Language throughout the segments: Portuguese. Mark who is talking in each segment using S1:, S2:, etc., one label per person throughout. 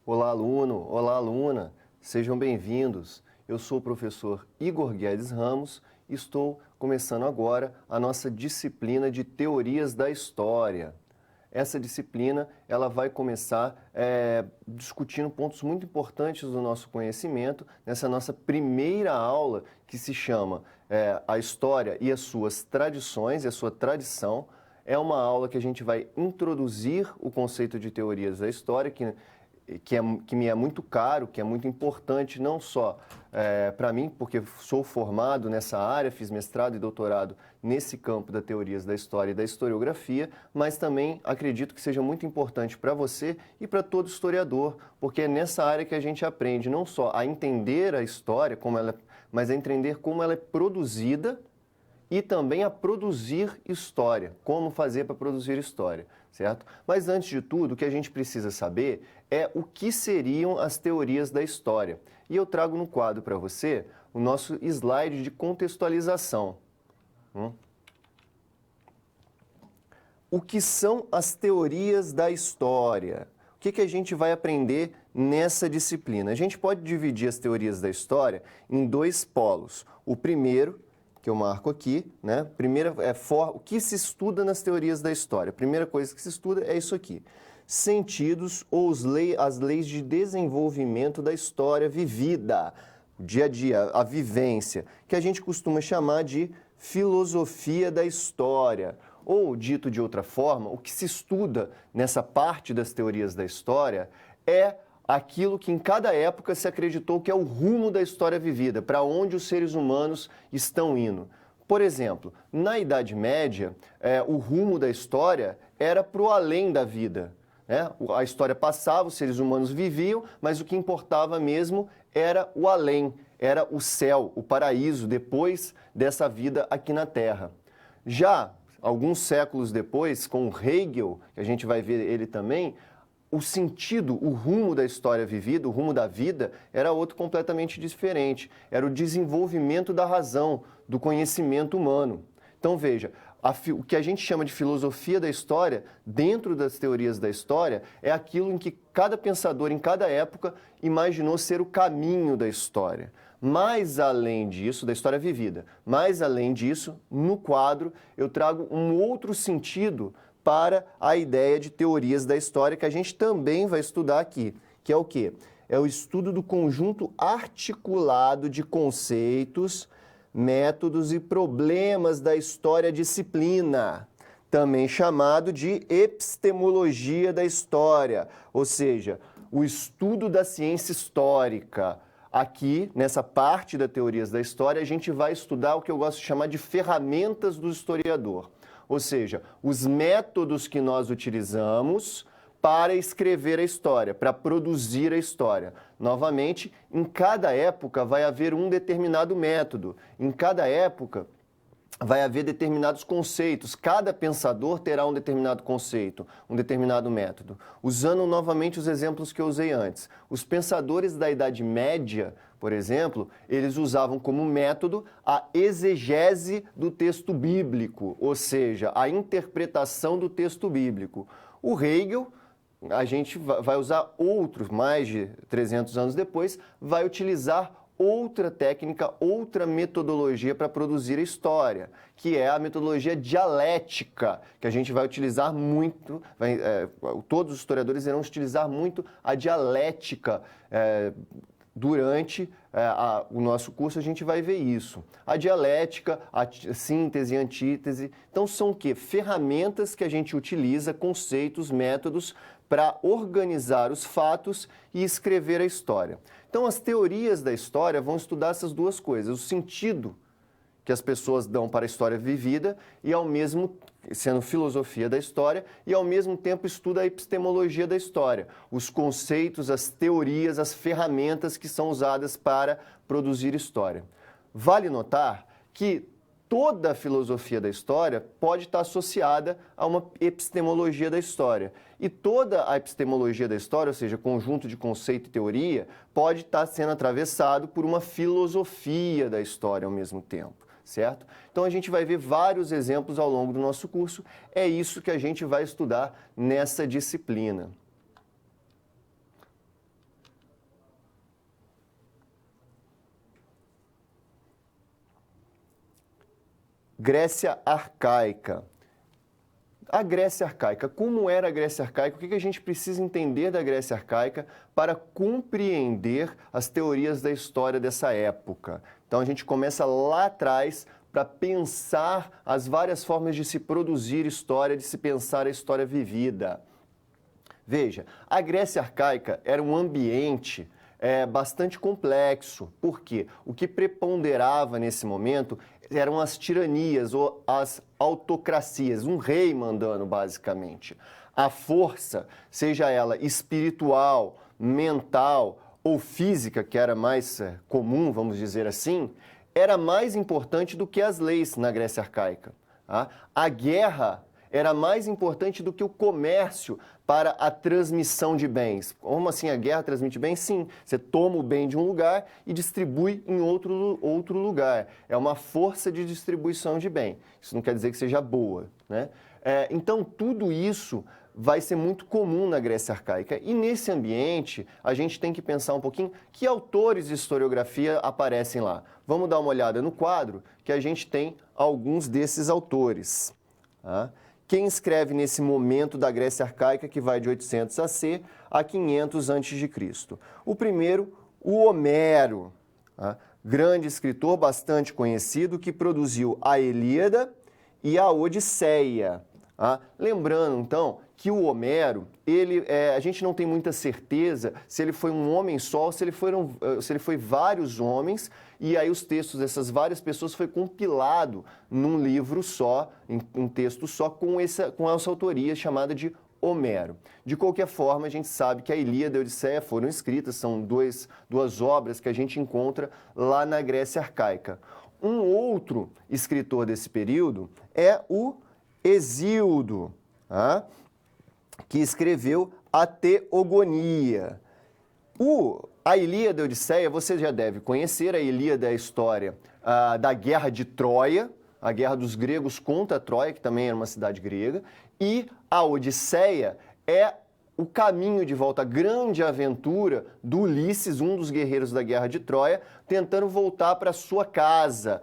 S1: Olá, aluno! Olá, aluna! Sejam bem-vindos. Eu sou o professor Igor Guedes Ramos e estou começando agora a nossa disciplina de Teorias da História. Essa disciplina ela vai começar discutindo pontos muito importantes do nosso conhecimento nessa nossa primeira aula que se chama A História e as Suas Tradições e a Sua Tradição. É uma aula que a gente vai introduzir o conceito de teorias da história, que me é muito caro, que é muito importante, não só para mim, porque sou formado nessa área, fiz mestrado e doutorado nesse campo das teorias da história e da historiografia, mas também acredito que seja muito importante para você e para todo historiador, porque é nessa área que a gente aprende não só a entender a história, mas a entender como ela é produzida e também a produzir história, como fazer para produzir história, certo? Mas antes de tudo, o que a gente precisa saber é o que seriam as teorias da história. E eu trago no quadro para você o nosso slide de contextualização. O que são as teorias da história? O que a gente vai aprender nessa disciplina? A gente pode dividir as teorias da história em dois polos. O primeiro, que eu marco aqui, né? Primeira o que se estuda nas teorias da história. A primeira coisa que se estuda é isso aqui. Sentidos ou as leis de desenvolvimento da história vivida, o dia a dia, a vivência, que a gente costuma chamar de filosofia da história. Ou, dito de outra forma, o que se estuda nessa parte das teorias da história é aquilo que em cada época se acreditou que é o rumo da história vivida, para onde os seres humanos estão indo. Por exemplo, na Idade Média, o rumo da história era para o além da vida. A história passava, os seres humanos viviam, mas o que importava mesmo era o além, era o céu, o paraíso, depois dessa vida aqui na Terra. Já alguns séculos depois, com Hegel, que a gente vai ver ele também, o sentido, o rumo da história vivida, o rumo da vida, era outro completamente diferente. Era o desenvolvimento da razão, do conhecimento humano. Então, veja, o que a gente chama de filosofia da história, dentro das teorias da história, é aquilo em que cada pensador, em cada época, imaginou ser o caminho da história. Mais além disso, da história vivida, mais além disso, no quadro, eu trago um outro sentido para a ideia de teorias da história que a gente também vai estudar aqui, que é o quê? É o estudo do conjunto articulado de conceitos, métodos e problemas da história-disciplina, também chamado de epistemologia da história, ou seja, o estudo da ciência histórica. Aqui, nessa parte das teorias da história, a gente vai estudar o que eu gosto de chamar de ferramentas do historiador. Ou seja, os métodos que nós utilizamos para escrever a história, para produzir a história. Novamente, em cada época vai haver um determinado método, em cada época vai haver determinados conceitos, cada pensador terá um determinado conceito, um determinado método. Usando novamente os exemplos que eu usei antes, os pensadores da Idade Média, por exemplo, eles usavam como método a exegese do texto bíblico, ou seja, a interpretação do texto bíblico. O Hegel, a gente vai usar outros, mais de 300 anos depois, vai utilizar outra técnica, outra metodologia para produzir a história, que é a metodologia dialética, que a gente vai utilizar muito, todos os historiadores irão utilizar muito a dialética durante o nosso curso. A gente vai ver isso. A dialética, a síntese, a antítese. Então, são o quê? Ferramentas que a gente utiliza, conceitos, métodos, para organizar os fatos e escrever a história. Então, as teorias da história vão estudar essas duas coisas, o sentido que as pessoas dão para a história vivida e ao mesmo sendo filosofia da história e ao mesmo tempo estuda a epistemologia da história, os conceitos, as teorias, as ferramentas que são usadas para produzir história. Vale notar que toda a filosofia da história pode estar associada a uma epistemologia da história. E toda a epistemologia da história, ou seja, conjunto de conceito e teoria, pode estar sendo atravessado por uma filosofia da história ao mesmo tempo, certo? Então a gente vai ver vários exemplos ao longo do nosso curso. É isso que a gente vai estudar nessa disciplina. Grécia Arcaica. A Grécia Arcaica, como era a Grécia Arcaica? O que a gente precisa entender da Grécia Arcaica para compreender as teorias da história dessa época? Então a gente começa lá atrás para pensar as várias formas de se produzir história, de se pensar a história vivida. Veja, a Grécia Arcaica era um ambiente bastante complexo. Por quê? O que preponderava nesse momento eram as tiranias ou as autocracias, um rei mandando, basicamente. A força, seja ela espiritual, mental ou física, que era mais comum, vamos dizer assim, era mais importante do que as leis na Grécia Arcaica. Tá? A guerra era mais importante do que o comércio para a transmissão de bens. Como assim a guerra transmite bens? Sim, você toma o bem de um lugar e distribui em outro lugar. É uma força de distribuição de bem. Isso não quer dizer que seja boa, né? Então, tudo isso vai ser muito comum na Grécia Arcaica. E nesse ambiente, a gente tem que pensar um pouquinho que autores de historiografia aparecem lá. Vamos dar uma olhada no quadro, que a gente tem alguns desses autores. Tá? Quem escreve nesse momento da Grécia Arcaica, que vai de 800 AC a 500 a.C.? O primeiro, o Homero, tá? Grande escritor, bastante conhecido, que produziu a Ilíada e a Odisseia. Tá? Lembrando, então, que o Homero, a gente não tem muita certeza se ele foi um homem só ou se ele foi vários homens, e aí os textos dessas várias pessoas foi compilado num livro só, em um texto só, com essa autoria chamada de Homero. De qualquer forma, a gente sabe que a Ilíada e a Odisseia foram escritas, são duas obras que a gente encontra lá na Grécia Arcaica. Um outro escritor desse período é o Hesíodo, tá? Que escreveu a Teogonia. A Ilíada e a Odisseia, você já deve conhecer. A Ilíada é a história da Guerra de Troia, a guerra dos gregos contra Troia, que também era uma cidade grega, e a Odisseia é o caminho de volta, a grande aventura do Ulisses, um dos guerreiros da Guerra de Troia, tentando voltar para sua casa.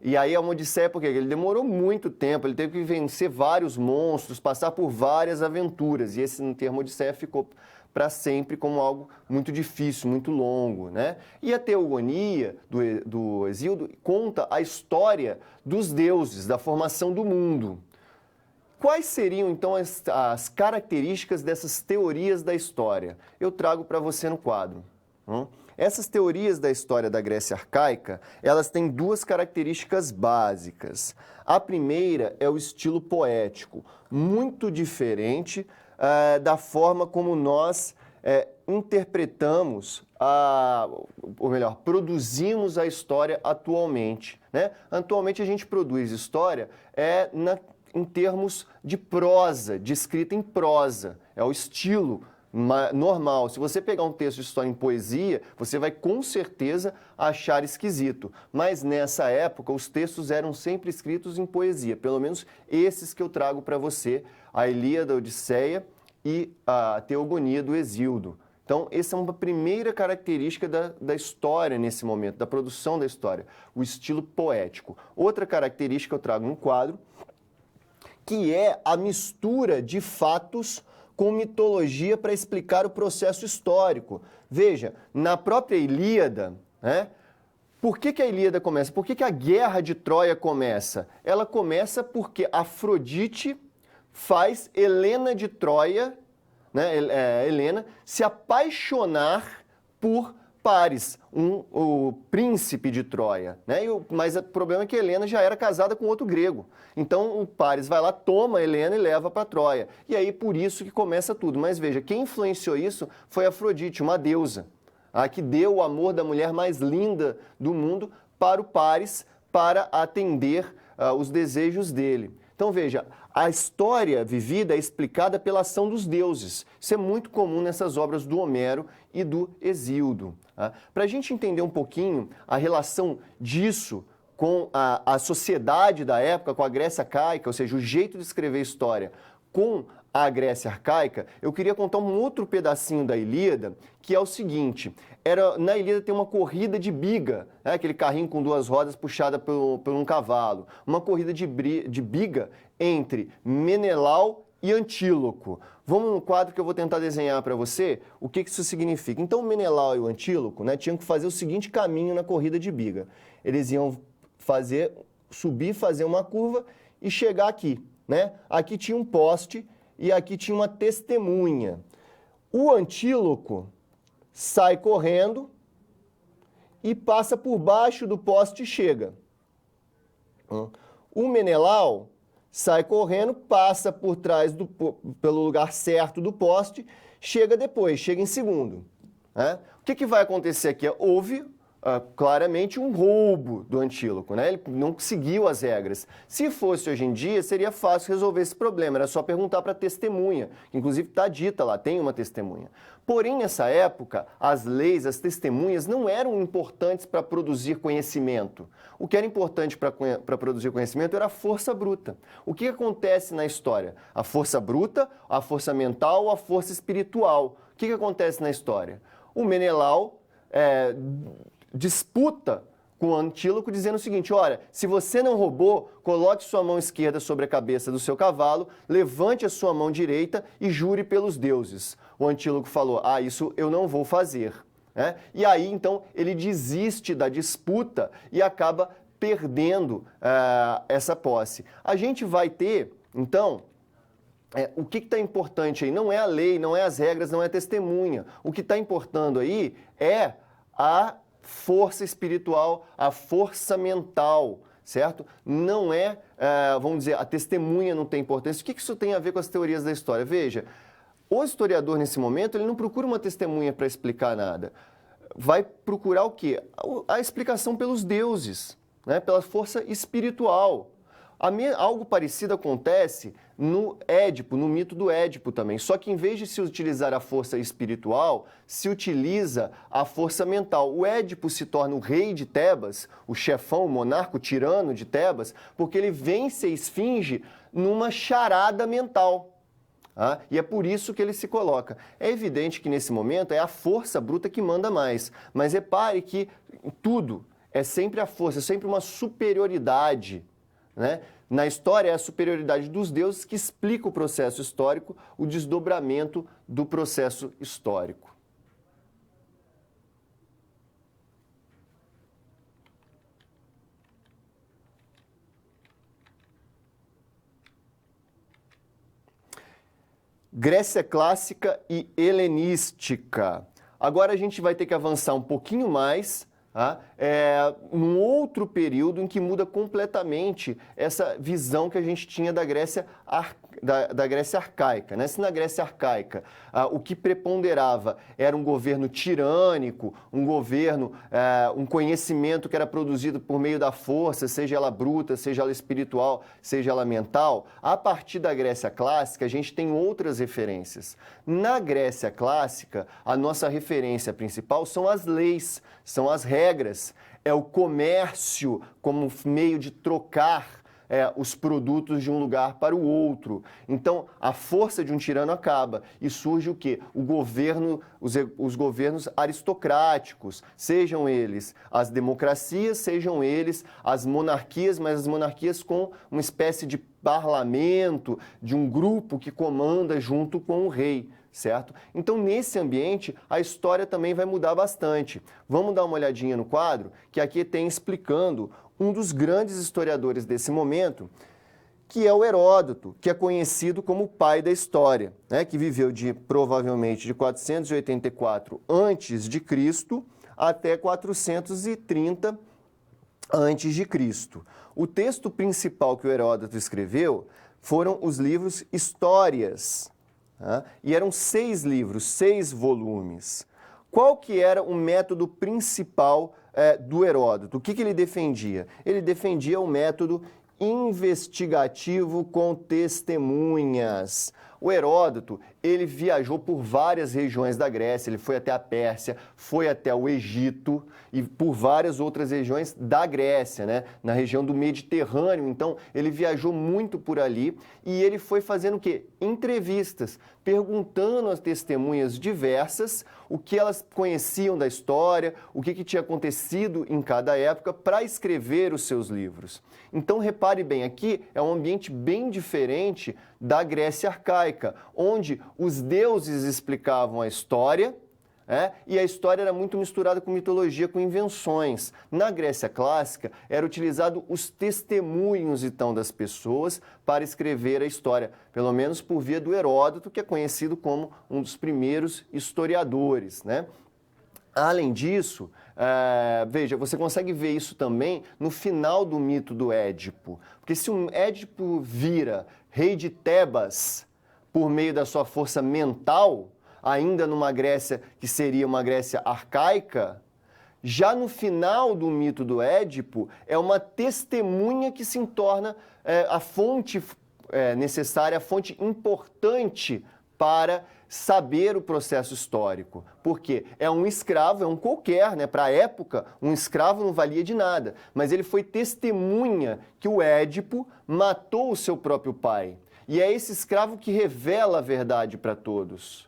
S1: E aí é uma odisseia porque ele demorou muito tempo, ele teve que vencer vários monstros, passar por várias aventuras, e esse termo odisseia ficou para sempre como algo muito difícil, muito longo, né? E a Teogonia do Hesíodo conta a história dos deuses, da formação do mundo. Quais seriam, então, as características dessas teorias da história? Eu trago para você no quadro. Essas teorias da história da Grécia Arcaica, elas têm duas características básicas. A primeira é o estilo poético, muito diferente da forma como nós interpretamos, ou melhor, produzimos a história atualmente, né? Atualmente a gente produz história em termos de prosa, de escrita em prosa, é o estilo normal. Se você pegar um texto de história em poesia, você vai com certeza achar esquisito. Mas nessa época, os textos eram sempre escritos em poesia, pelo menos esses que eu trago para você, a Ilíada, a Odisseia e a Teogonia do Hesíodo. Então, essa é uma primeira característica da história nesse momento, da produção da história, o estilo poético. Outra característica eu trago no quadro, que é a mistura de fatos com mitologia para explicar o processo histórico. Veja, na própria Ilíada, né? Por que a Ilíada começa? Por que a Guerra de Troia começa? Ela começa porque Afrodite faz Helena de Troia, né? Helena, se apaixonar por Paris, o príncipe de Troia, né? Mas o problema é que Helena já era casada com outro grego. Então o Paris vai lá, toma Helena e leva para Troia. E aí por isso que começa tudo. Mas veja, quem influenciou isso foi Afrodite, uma deusa, que deu o amor da mulher mais linda do mundo para o Paris, para atender os desejos dele. Então veja, a história vivida é explicada pela ação dos deuses. Isso é muito comum nessas obras do Homero e do Hesíodo. Para a gente entender um pouquinho a relação disso com a sociedade da época, com a Grécia Arcaica, ou seja, o jeito de escrever história, com a Grécia arcaica, eu queria contar um outro pedacinho da Ilíada, que é o seguinte, na Ilíada tem uma corrida de biga, né? Aquele carrinho com duas rodas puxada por um cavalo, uma corrida de biga entre Menelau e Antíloco. Vamos no quadro que eu vou tentar desenhar para você o que isso significa. Então, o Menelau e o Antíloco, né, tinham que fazer o seguinte caminho na corrida de biga. Eles iam subir, fazer uma curva e chegar aqui, né? Aqui tinha um poste e aqui tinha uma testemunha. O Antíloco sai correndo e passa por baixo do poste e chega. O Menelau sai correndo, passa por trás, pelo lugar certo do poste, chega depois, chega em segundo. Né? O que vai acontecer aqui? Houve claramente um roubo do Antíloco, né? Ele não seguiu as regras. Se fosse hoje em dia, seria fácil resolver esse problema, era só perguntar para a testemunha, que inclusive está dita lá, tem uma testemunha. Porém, nessa época, as leis, as testemunhas não eram importantes para produzir conhecimento. O que era importante para produzir conhecimento era a força bruta. O que acontece na história? A força bruta, a força mental, a força espiritual. O que acontece na história? O Menelau disputa com o Antíloco dizendo o seguinte, olha, se você não roubou, coloque sua mão esquerda sobre a cabeça do seu cavalo, levante a sua mão direita e jure pelos deuses. O Antíloco falou, isso eu não vou fazer. Né? E aí, então, ele desiste da disputa e acaba perdendo essa posse. A gente vai ter, então, o que está importante aí? Não é a lei, não é as regras, não é a testemunha. O que está importando aí é a força espiritual, a força mental, certo? Não vamos dizer, a testemunha não tem importância. O que isso tem a ver com as teorias da história? Veja, o historiador, nesse momento, ele não procura uma testemunha para explicar nada. Vai procurar o quê? A explicação pelos deuses, né? Pela força espiritual. Algo parecido acontece no Édipo, no mito do Édipo também. Só que em vez de se utilizar a força espiritual, se utiliza a força mental. O Édipo se torna o rei de Tebas, o chefão, o monarca, o tirano de Tebas, porque ele vence a esfinge numa charada mental. E é por isso que ele se coloca. É evidente que nesse momento é a força bruta que manda mais. Mas repare que tudo é sempre a força, é sempre uma superioridade. Né? Na história é a superioridade dos deuses que explica o processo histórico, o desdobramento do processo histórico. Grécia clássica e helenística. Agora a gente vai ter que avançar um pouquinho mais, num outro período em que muda completamente essa visão que a gente tinha da Grécia arcaica. Né? Se na Grécia arcaica o que preponderava era um governo tirânico, um governo, um conhecimento que era produzido por meio da força, seja ela bruta, seja ela espiritual, seja ela mental, a partir da Grécia clássica a gente tem outras referências. Na Grécia clássica, a nossa referência principal são as leis, são as regras, é o comércio como meio de trocar os produtos de um lugar para o outro. Então, a força de um tirano acaba e surge o quê? O governo, os governos aristocráticos, sejam eles as democracias, sejam eles as monarquias, mas as monarquias com uma espécie de parlamento, de um grupo que comanda junto com o rei. Certo? Então, nesse ambiente, a história também vai mudar bastante. Vamos dar uma olhadinha no quadro, que aqui tem explicando um dos grandes historiadores desse momento, que é o Heródoto, que é conhecido como o pai da história, né? Que viveu provavelmente de 484 a.C. até 430 a.C. O texto principal que o Heródoto escreveu foram os livros Histórias, e eram 6 livros, 6 volumes. Qual que era o método principal do Heródoto? O que ele defendia? Ele defendia o método investigativo com testemunhas. O Heródoto, ele viajou por várias regiões da Grécia, ele foi até a Pérsia, foi até o Egito e por várias outras regiões da Grécia, né? Na região do Mediterrâneo. Então, ele viajou muito por ali e ele foi fazendo o quê? Entrevistas, perguntando às testemunhas diversas o que elas conheciam da história, o que tinha acontecido em cada época para escrever os seus livros. Então, repare bem, aqui é um ambiente bem diferente da Grécia arcaica, onde os deuses explicavam a história, e a história era muito misturada com mitologia, com invenções. Na Grécia clássica, era utilizado os testemunhos, então, das pessoas para escrever a história, pelo menos por via do Heródoto, que é conhecido como um dos primeiros historiadores, né? Além disso, veja, você consegue ver isso também no final do mito do Édipo. Porque se um Édipo vira rei de Tebas por meio da sua força mental, ainda numa Grécia que seria uma Grécia arcaica, já no final do mito do Édipo, é uma testemunha que se torna a fonte necessária, a fonte importante para saber o processo histórico. Porque é um escravo, é um qualquer, né? Para a época, um escravo não valia de nada, mas ele foi testemunha que o Édipo matou o seu próprio pai. E é esse escravo que revela a verdade para todos.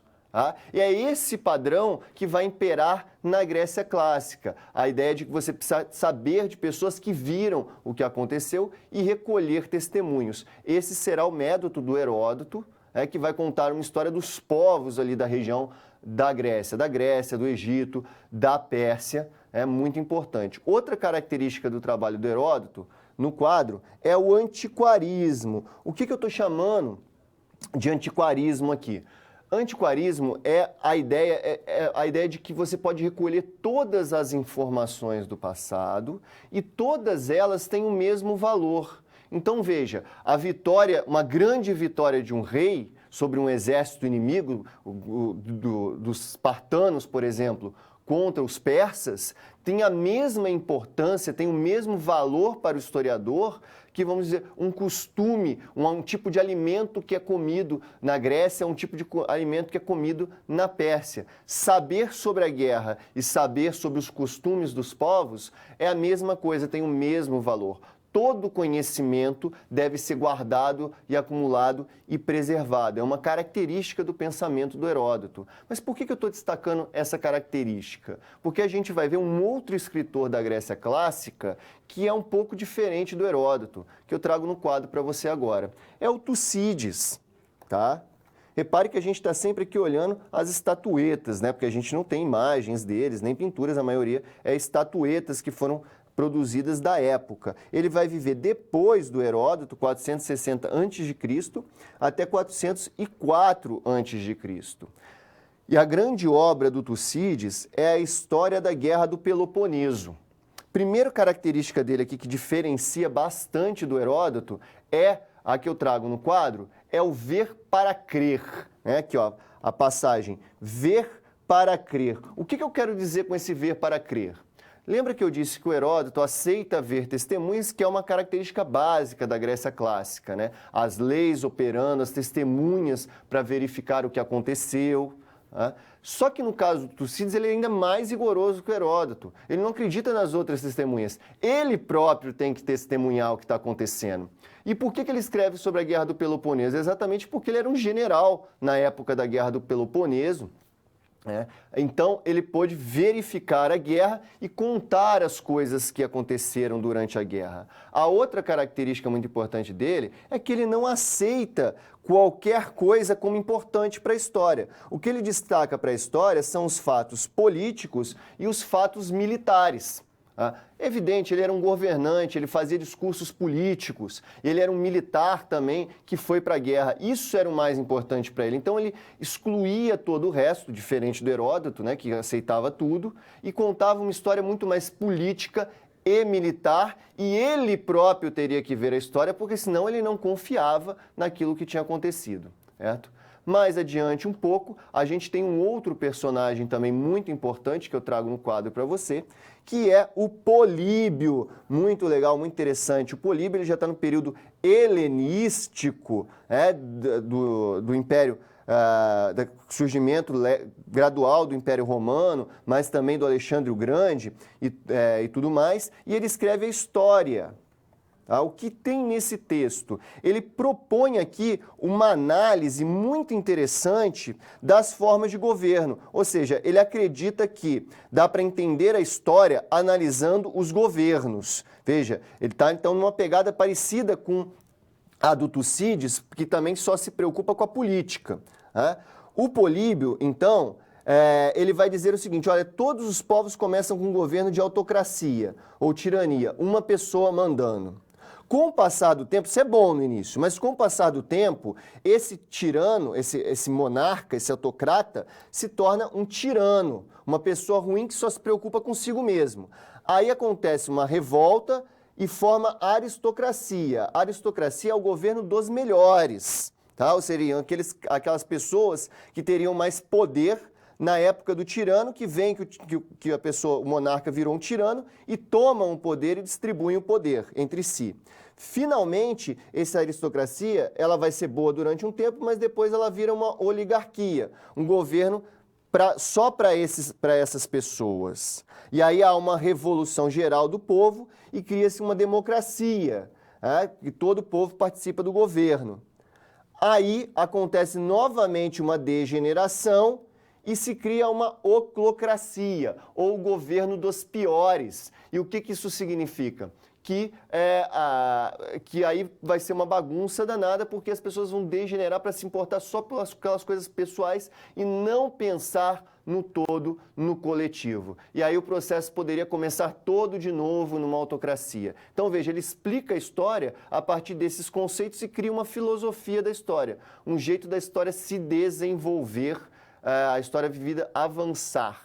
S1: E é esse padrão que vai imperar na Grécia clássica. A ideia de que você precisa saber de pessoas que viram o que aconteceu e recolher testemunhos. Esse será o método do Heródoto, que vai contar uma história dos povos ali da região da Grécia, do Egito, da Pérsia. É muito importante. Outra característica do trabalho do Heródoto, no quadro, é o antiquarismo. O que eu estou chamando de antiquarismo aqui? Antiquarismo é a ideia de que você pode recolher todas as informações do passado e todas elas têm o mesmo valor. Então veja, a vitória, uma grande vitória de um rei sobre um exército inimigo, dos espartanos, por exemplo, contra os persas, tem a mesma importância, tem o mesmo valor para o historiador que, vamos dizer, um costume, um tipo de alimento que é comido na Grécia, um tipo de alimento que é comido na Pérsia. Saber sobre a guerra e saber sobre os costumes dos povos é a mesma coisa, tem o mesmo valor. Todo conhecimento deve ser guardado e acumulado e preservado. É uma característica do pensamento do Heródoto. Mas por que eu estou destacando essa característica? Porque a gente vai ver um outro escritor da Grécia clássica que é um pouco diferente do Heródoto, que eu trago no quadro para você agora. É o Tucídides, tá? Repare que a gente está sempre aqui olhando as estatuetas, né? Porque a gente não tem imagens deles, nem pinturas, a maioria é estatuetas que foram produzidas da época. Ele vai viver depois do Heródoto, 460 a.C., até 404 a.C. E a grande obra do Tucídides é a história da Guerra do Peloponeso. Primeira característica dele aqui que diferencia bastante do Heródoto é a que eu trago no quadro, é o ver para crer. Aqui, ó, a passagem, ver para crer. O que eu quero dizer com esse ver para crer? Lembra que eu disse que o Heródoto aceita ver testemunhas, que é uma característica básica da Grécia clássica, né? As leis operando, as testemunhas para verificar o que aconteceu. Só que no caso do Tucídides, ele é ainda mais rigoroso que o Heródoto. Ele não acredita nas outras testemunhas. Ele próprio tem que testemunhar o que está acontecendo. E por que ele escreve sobre a Guerra do Peloponeso? Exatamente porque ele era um general na época da Guerra do Peloponeso. Então, ele pôde verificar a guerra e contar as coisas que aconteceram durante a guerra. A outra característica muito importante dele é que ele não aceita qualquer coisa como importante para a história. O que ele destaca para a história são os fatos políticos e os fatos militares. Evidente, ele era um governante, ele fazia discursos políticos, ele era um militar também que foi para a guerra. Isso era o mais importante para ele. Então ele excluía todo o resto, diferente do Heródoto, né, que aceitava tudo, e contava uma história muito mais política e militar, e ele próprio teria que ver a história, porque senão ele não confiava naquilo que tinha acontecido, certo? Mais adiante um pouco, a gente tem um outro personagem também muito importante que eu trago no quadro para você, que é o Políbio. Muito legal, muito interessante. O Políbio ele já está no período helenístico, do Império, do surgimento gradual do Império Romano, mas também do Alexandre o Grande e tudo mais. E ele escreve a história. O que tem nesse texto? Ele propõe aqui uma análise muito interessante das formas de governo, ou seja, ele acredita que dá para entender a história analisando os governos. Veja, ele está então numa pegada parecida com a do Tucídides, que também só se preocupa com a política. O Políbio, então, ele vai dizer o seguinte, olha, todos os povos começam com um governo de autocracia ou tirania, uma pessoa mandando. Com o passar do tempo, isso é bom no início, mas com o passar do tempo, esse tirano, esse monarca, esse autocrata, se torna um tirano, uma pessoa ruim que só se preocupa consigo mesmo. Aí acontece uma revolta e forma a aristocracia. A aristocracia é o governo dos melhores, tá? Ou seriam aquelas pessoas que teriam mais poder na época do tirano, que vem que a pessoa, o monarca virou um tirano e toma o poder e distribui o poder entre si. Finalmente, essa aristocracia, ela vai ser boa durante um tempo, mas depois ela vira uma oligarquia, um governo só para essas pessoas. E aí há uma revolução geral do povo e cria-se uma democracia, que todo o povo participa do governo. Aí acontece novamente uma degeneração e se cria uma oclocracia, ou o governo dos piores. E o que isso significa? Que aí vai ser uma bagunça danada, porque as pessoas vão degenerar para se importar só pelas aquelas coisas pessoais e não pensar no todo, no coletivo. E aí o processo poderia começar todo de novo numa autocracia. Então, veja, ele explica a história a partir desses conceitos e cria uma filosofia da história, um jeito da história se desenvolver, a história vivida avançar.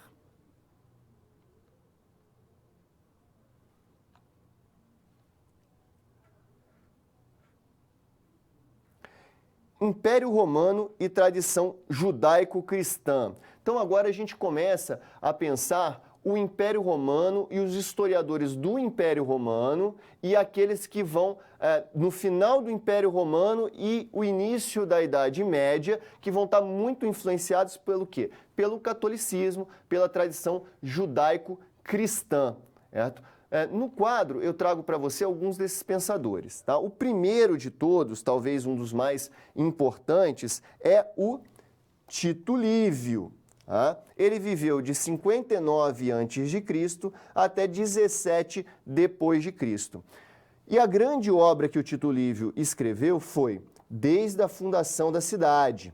S1: Império Romano e tradição judaico-cristã. Então agora a gente começa a pensar o Império Romano e os historiadores do Império Romano e aqueles que vão no final do Império Romano e o início da Idade Média, que vão estar muito influenciados pelo quê? Pelo catolicismo, pela tradição judaico-cristã, certo? No quadro, eu trago para você alguns desses pensadores. Tá? O primeiro de todos, talvez um dos mais importantes, é o Tito Livio. Tá? Ele viveu de 59 a.C. até 17 depois de Cristo. E a grande obra que o Tito Livio escreveu foi Desde a Fundação da Cidade.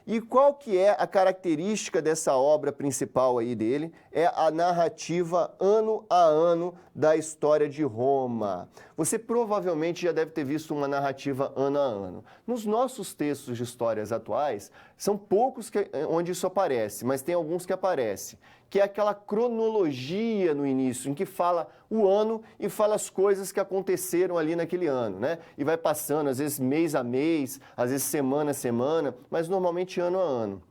S1: E qual que é a característica dessa obra principal aí dele? É a narrativa ano a ano da história de Roma. Você provavelmente já deve ter visto uma narrativa ano a ano. Nos nossos textos de histórias atuais, são poucos onde isso aparece, mas tem alguns que aparecem, que é aquela cronologia no início, em que fala o ano e fala as coisas que aconteceram ali naquele ano, né? E vai passando, às vezes mês a mês, às vezes semana a semana, mas normalmente ano a ano.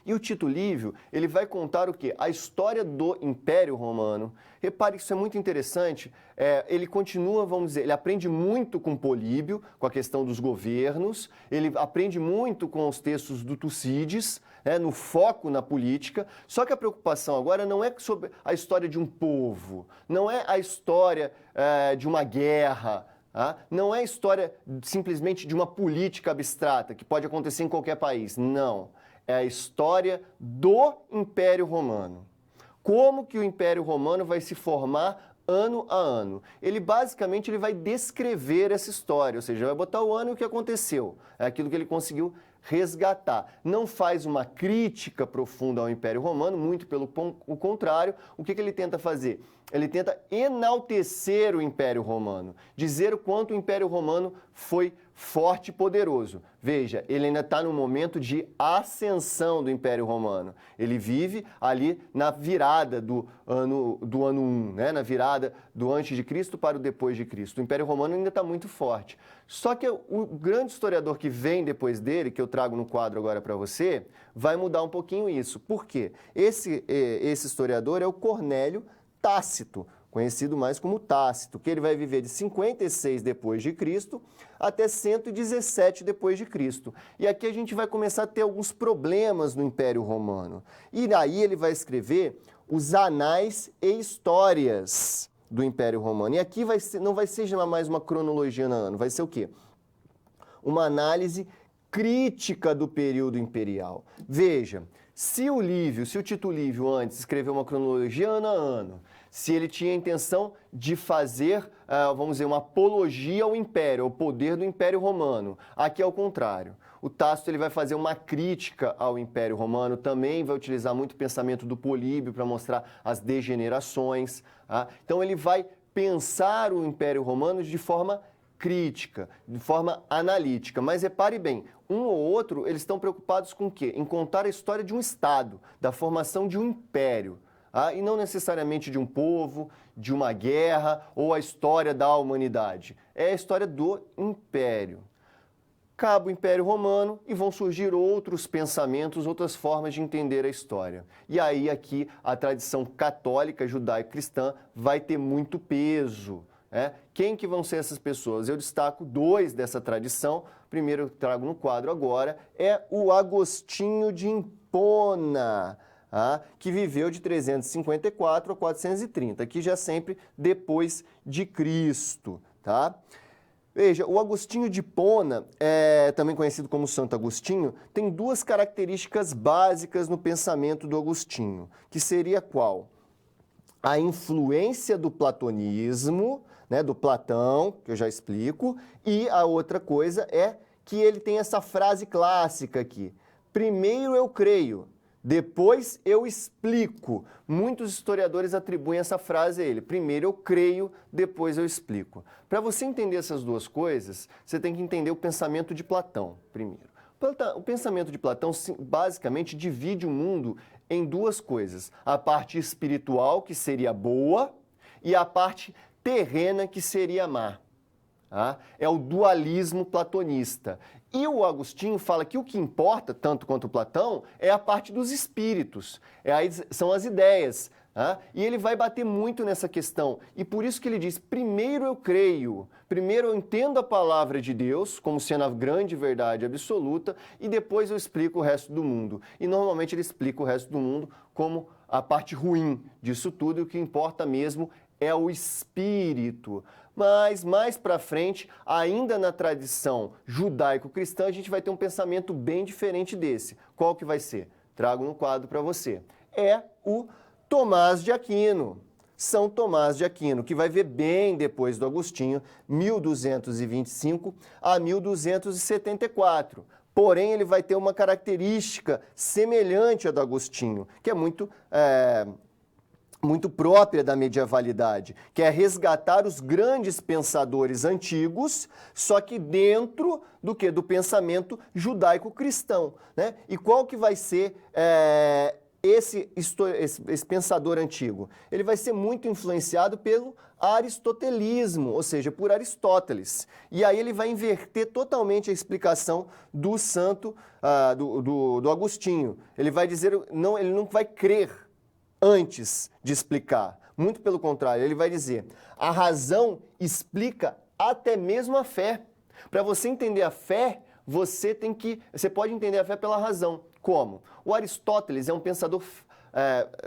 S1: E o Tito Livio, ele vai contar o quê? A história do Império Romano. Repare que isso é muito interessante. Ele continua, vamos dizer, ele aprende muito com Políbio, com a questão dos governos, ele aprende muito com os textos do Tucídides, no foco na política, só que a preocupação agora não é sobre a história de um povo, não é a história de uma guerra, não é a história simplesmente de uma política abstrata, que pode acontecer em qualquer país, não. É a história do Império Romano. Como que o Império Romano vai se formar ano a ano? Ele basicamente vai descrever essa história, ou seja, vai botar o ano e o que aconteceu, é aquilo que ele conseguiu resgatar. Não faz uma crítica profunda ao Império Romano, muito pelo contrário. O que ele tenta fazer? Ele tenta enaltecer o Império Romano, dizer o quanto o Império Romano foi forte e poderoso. Veja, ele ainda está no momento de ascensão do Império Romano. Ele vive ali na virada do ano 1, né? Na virada do antes de Cristo para o depois de Cristo. O Império Romano ainda está muito forte. Só que o grande historiador que vem depois dele, que eu trago no quadro agora para você, vai mudar um pouquinho isso. Por quê? Esse historiador é o Cornélio Tácito, conhecido mais como Tácito, que ele vai viver de 56 depois de Cristo até 117 depois de Cristo. E aqui a gente vai começar a ter alguns problemas no Império Romano. E aí ele vai escrever os Anais e Histórias do Império Romano. E aqui não vai ser mais uma cronologia no ano, vai ser o quê? Uma análise crítica do período imperial. Veja, se o Tito Livio antes escreveu uma cronologia ano a ano, se ele tinha a intenção de fazer, vamos dizer, uma apologia ao Império, ao poder do Império Romano, aqui é o contrário. O Tácito ele vai fazer uma crítica ao Império Romano, também vai utilizar muito o pensamento do Políbio para mostrar as degenerações. Tá? Então ele vai pensar o Império Romano de forma crítica, de forma analítica. Mas repare bem, um ou outro, eles estão preocupados com o quê? Em contar a história de um Estado, da formação de um império. E não necessariamente de um povo, de uma guerra ou a história da humanidade. É a história do império. Acaba o Império Romano e vão surgir outros pensamentos, outras formas de entender a história. E aí aqui a tradição católica, judaico-cristã vai ter muito peso. Quem que vão ser essas pessoas? Eu destaco dois dessa tradição. Primeiro eu trago no quadro agora, é o Agostinho de Hipona, que viveu de 354 a 430, que já sempre depois de Cristo. Tá? Veja, o Agostinho de Hipona, também conhecido como Santo Agostinho, tem duas características básicas no pensamento do Agostinho, que seria qual? A influência do platonismo, do Platão, que eu já explico, e a outra coisa é que ele tem essa frase clássica aqui, primeiro eu creio, depois eu explico. Muitos historiadores atribuem essa frase a ele. Primeiro eu creio, depois eu explico. Para você entender essas duas coisas, você tem que entender o pensamento de Platão, primeiro. O pensamento de Platão, basicamente, divide o mundo em duas coisas. A parte espiritual, que seria boa, e a parte terrena, que seria má. É o dualismo platonista. E o Agostinho fala que o que importa, tanto quanto o Platão, é a parte dos espíritos, são as ideias. E ele vai bater muito nessa questão. E por isso que ele diz, primeiro eu creio, primeiro eu entendo a palavra de Deus como sendo a grande verdade absoluta e depois eu explico o resto do mundo. E normalmente ele explica o resto do mundo como a parte ruim disso tudo e o que importa mesmo é o espírito. Mas mais para frente, ainda na tradição judaico-cristã, a gente vai ter um pensamento bem diferente desse. Qual que vai ser? Trago no quadro para você. É o Tomás de Aquino. São Tomás de Aquino, que vai ver bem depois do Agostinho, 1225 a 1274. Porém, ele vai ter uma característica semelhante à do Agostinho, que é muito própria da medievalidade, que é resgatar os grandes pensadores antigos, só que dentro do quê? Do pensamento judaico-cristão. E qual que vai ser esse pensador antigo? Ele vai ser muito influenciado pelo aristotelismo, ou seja, por Aristóteles. E aí ele vai inverter totalmente a explicação do santo, do Agostinho. Ele vai dizer, ele não vai crer antes de explicar. Muito pelo contrário, ele vai dizer, a razão explica até mesmo a fé. Para você entender a fé, você pode entender a fé pela razão. Como? O Aristóteles é um pensador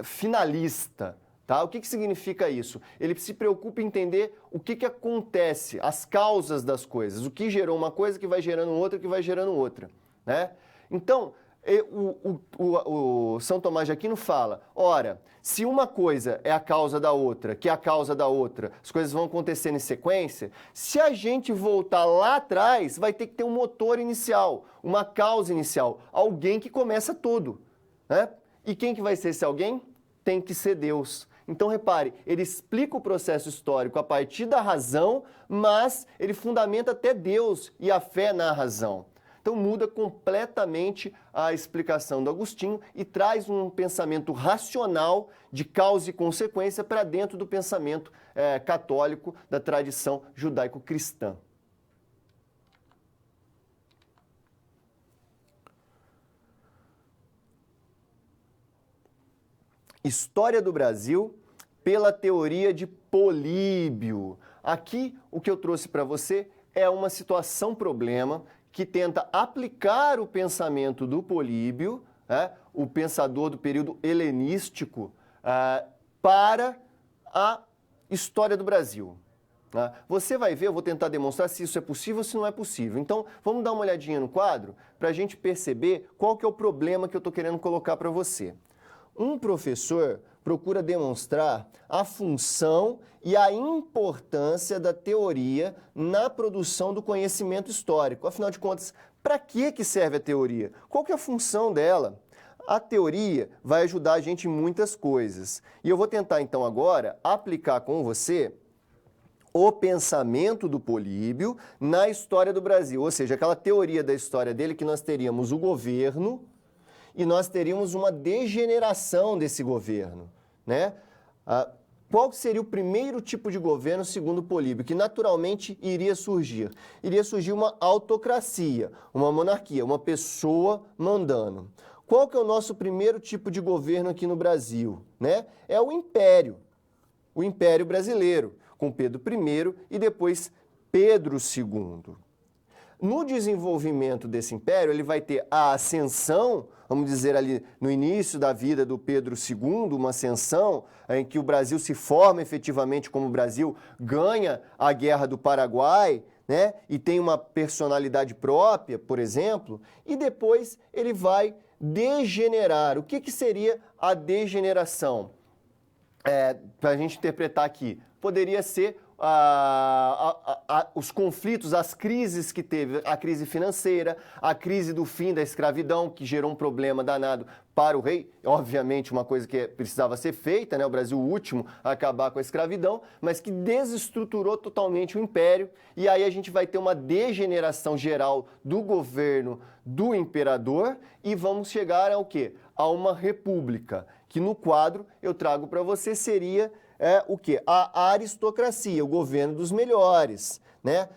S1: finalista. Tá? O que significa isso? Ele se preocupa em entender o que acontece, as causas das coisas, o que gerou uma coisa que vai gerando outra, que vai gerando outra. Então, o São Tomás de Aquino fala, ora, se uma coisa é a causa da outra, que é a causa da outra, as coisas vão acontecendo em sequência, se a gente voltar lá atrás, vai ter que ter um motor inicial, uma causa inicial, alguém que começa tudo. E quem que vai ser esse alguém? Tem que ser Deus. Então, repare, ele explica o processo histórico a partir da razão, mas ele fundamenta até Deus e a fé na razão. Então muda completamente a explicação do Agostinho e traz um pensamento racional de causa e consequência para dentro do pensamento católico da tradição judaico-cristã. História do Brasil pela teoria de Políbio. Aqui, o que eu trouxe para você é uma situação-problema que tenta aplicar o pensamento do Políbio, o pensador do período helenístico, para a história do Brasil. Você vai ver, eu vou tentar demonstrar se isso é possível ou se não é possível. Então, vamos dar uma olhadinha no quadro para a gente perceber qual que é o problema que eu estou querendo colocar para você. Um professor procura demonstrar a função e a importância da teoria na produção do conhecimento histórico. Afinal de contas, para que serve a teoria? Qual que é a função dela? A teoria vai ajudar a gente em muitas coisas. E eu vou tentar, então, agora, aplicar com você o pensamento do Políbio na história do Brasil. Ou seja, aquela teoria da história dele que nós teríamos o governo e nós teríamos uma degeneração desse governo, né? Qual seria o primeiro tipo de governo, segundo Políbio, que naturalmente iria surgir? Iria surgir uma autocracia, uma monarquia, uma pessoa mandando. Qual que é o nosso primeiro tipo de governo aqui no Brasil, né? É o Império Brasileiro, com Pedro I e depois Pedro II. No desenvolvimento desse império, ele vai ter a ascensão, vamos dizer ali no início da vida do Pedro II, uma ascensão em que o Brasil se forma efetivamente como o Brasil, ganha a Guerra do Paraguai, né? E tem uma personalidade própria, por exemplo, e depois ele vai degenerar. O que seria a degeneração? Para a gente interpretar aqui, poderia ser os conflitos, as crises que teve, a crise financeira, a crise do fim da escravidão, que gerou um problema danado para o rei, obviamente uma coisa que precisava ser feita, né? O Brasil o último a acabar com a escravidão, mas que desestruturou totalmente o império, e aí a gente vai ter uma degeneração geral do governo do imperador e vamos chegar ao quê? A uma república, que no quadro eu trago para você seria o quê? A aristocracia, o governo dos melhores, né?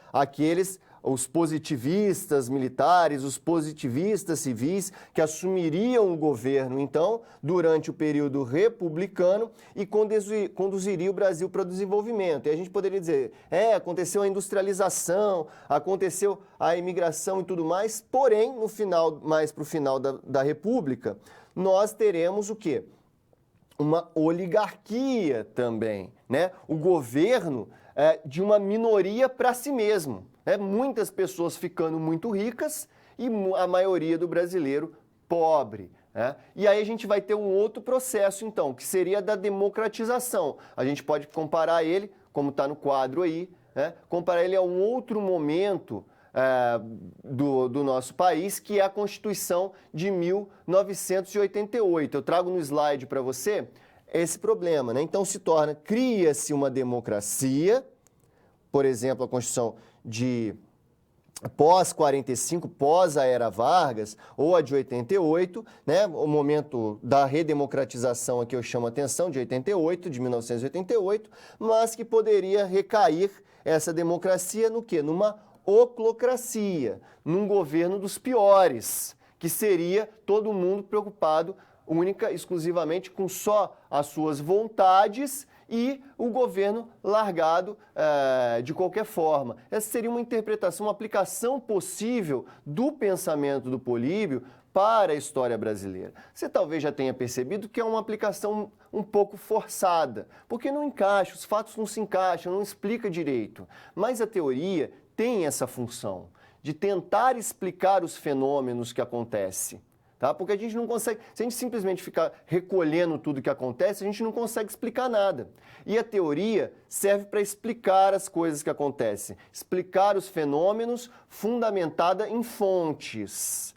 S1: Os positivistas militares, os positivistas civis, que assumiriam o governo, então, durante o período republicano e conduziriam o Brasil para o desenvolvimento. E a gente poderia dizer, aconteceu a industrialização, aconteceu a imigração e tudo mais, porém, no final, mais para o final da República, nós teremos o quê? Uma oligarquia também, né? O governo de uma minoria para si mesmo. Muitas pessoas ficando muito ricas e a maioria do brasileiro pobre. E aí a gente vai ter um outro processo, então, que seria da democratização. A gente pode comparar ele, como está no quadro aí, comparar ele a um outro momento do nosso país, que é a Constituição de 1988. Eu trago no slide para você esse problema, né? Então cria-se uma democracia, por exemplo, a Constituição de pós-45, pós a Era Vargas, ou a de 88, né? O momento da redemocratização aqui eu chamo a atenção, de 88, de 1988, mas que poderia recair essa democracia no quê? Numa oclocracia, num governo dos piores, que seria todo mundo preocupado única, exclusivamente com só as suas vontades e o governo largado de qualquer forma. Essa seria uma interpretação, uma aplicação possível do pensamento do Políbio para a história brasileira. Você talvez já tenha percebido que é uma aplicação um pouco forçada, porque não encaixa, os fatos não se encaixam, não explica direito. Mas a teoria tem essa função de tentar explicar os fenômenos que acontecem, tá? Porque a gente não consegue, se a gente simplesmente ficar recolhendo tudo que acontece, a gente não consegue explicar nada. E a teoria serve para explicar as coisas que acontecem, explicar os fenômenos fundamentada em fontes.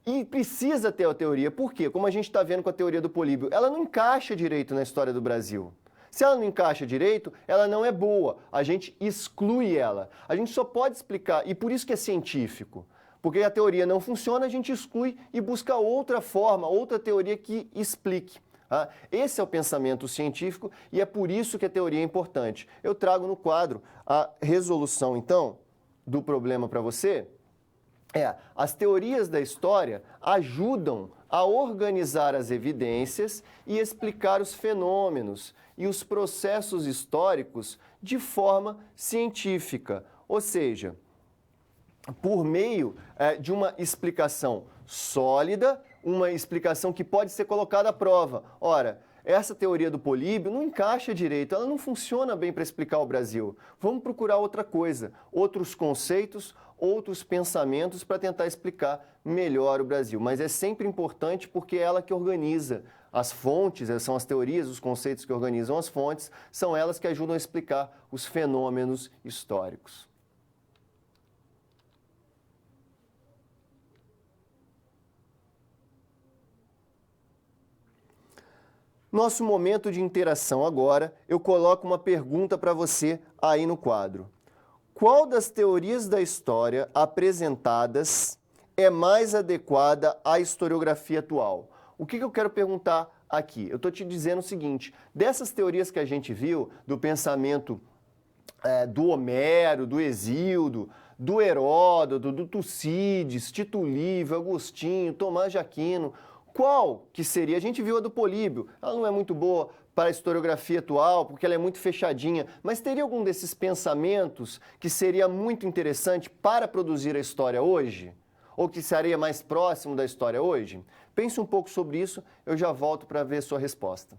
S1: E precisa ter a teoria, por quê? Como a gente está vendo com a teoria do Políbio, ela não encaixa direito na história do Brasil. Se ela não encaixa direito, ela não é boa, a gente exclui ela. A gente só pode explicar, e por isso que é científico, porque a teoria não funciona, a gente exclui e busca outra forma, outra teoria que explique. Tá? Esse é o pensamento científico e é por isso que a teoria é importante. Eu trago no quadro a resolução, então, do problema para você, As teorias da história ajudam a organizar as evidências e explicar os fenômenos e os processos históricos de forma científica, ou seja, por meio de uma explicação sólida, uma explicação que pode ser colocada à prova. Ora, essa teoria do Políbio não encaixa direito, ela não funciona bem para explicar o Brasil. Vamos procurar outra coisa, outros conceitos, outros pensamentos para tentar explicar melhor o Brasil. Mas é sempre importante porque é ela que organiza as fontes, são as teorias, os conceitos que organizam as fontes, são elas que ajudam a explicar os fenômenos históricos. Nosso momento de interação agora, eu coloco uma pergunta para você aí no quadro. Qual das teorias da história apresentadas é mais adequada à historiografia atual? O que eu quero perguntar aqui? Eu estou te dizendo o seguinte, dessas teorias que a gente viu, do pensamento do Homero, do Hesíodo, do Heródoto, do Tucídides, Tito Livio, Agostinho, Tomás de Aquino, qual que seria? A gente viu a do Políbio, ela não é muito boa para a historiografia atual, porque ela é muito fechadinha, mas teria algum desses pensamentos que seria muito interessante para produzir a história hoje? Ou que seria mais próximo da história hoje? Pense um pouco sobre isso, eu já volto para ver sua resposta.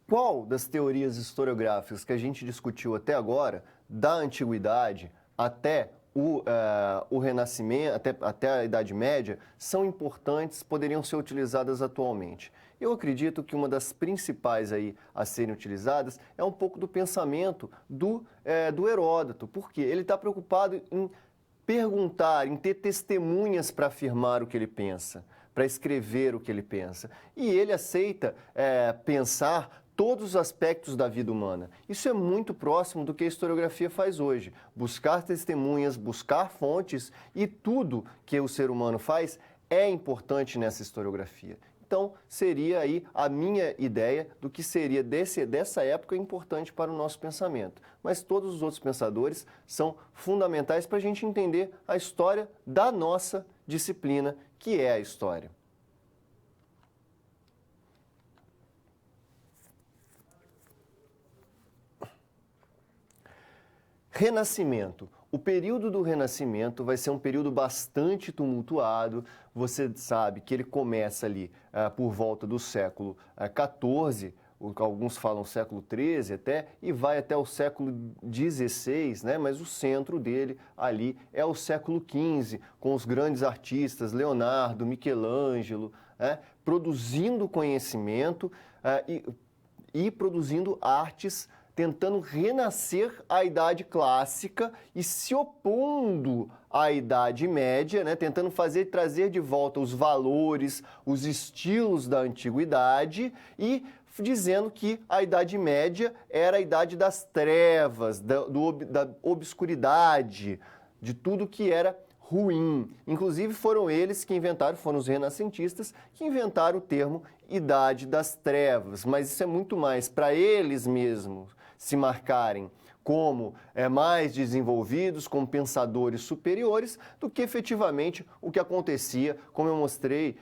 S1: qual das teorias historiográficas que a gente discutiu até agora, da Antiguidade até o Renascimento, até a Idade Média, são importantes, poderiam ser utilizadas atualmente? Eu acredito que uma das principais aí a serem utilizadas é um pouco do pensamento do Heródoto, porque ele está preocupado em perguntar, em ter testemunhas para afirmar o que ele pensa, para escrever o que ele pensa. E ele aceita pensar todos os aspectos da vida humana. Isso é muito próximo do que a historiografia faz hoje. Buscar testemunhas, buscar fontes e tudo que o ser humano faz é importante nessa historiografia. Então, seria aí a minha ideia do que seria dessa época importante para o nosso pensamento. Mas todos os outros pensadores são fundamentais para a gente entender a história da nossa disciplina, que é a história. Renascimento. O período do Renascimento vai ser um período bastante tumultuado. Você sabe que ele começa ali por volta do século XIV, alguns falam século XIII até, e vai até o século XVI, né? Mas o centro dele ali é o século XV, com os grandes artistas, Leonardo, Michelangelo, produzindo conhecimento e produzindo artes, tentando renascer a Idade Clássica e se opondo à Idade Média, né? Tentando trazer de volta os valores, os estilos da Antiguidade e dizendo que a Idade Média era a Idade das Trevas, da obscuridade, de tudo que era ruim. Inclusive foram os renascentistas, que inventaram o termo Idade das Trevas, mas isso é muito mais para eles mesmos se marcarem como mais desenvolvidos, como pensadores superiores, do que efetivamente o que acontecia, como eu mostrei,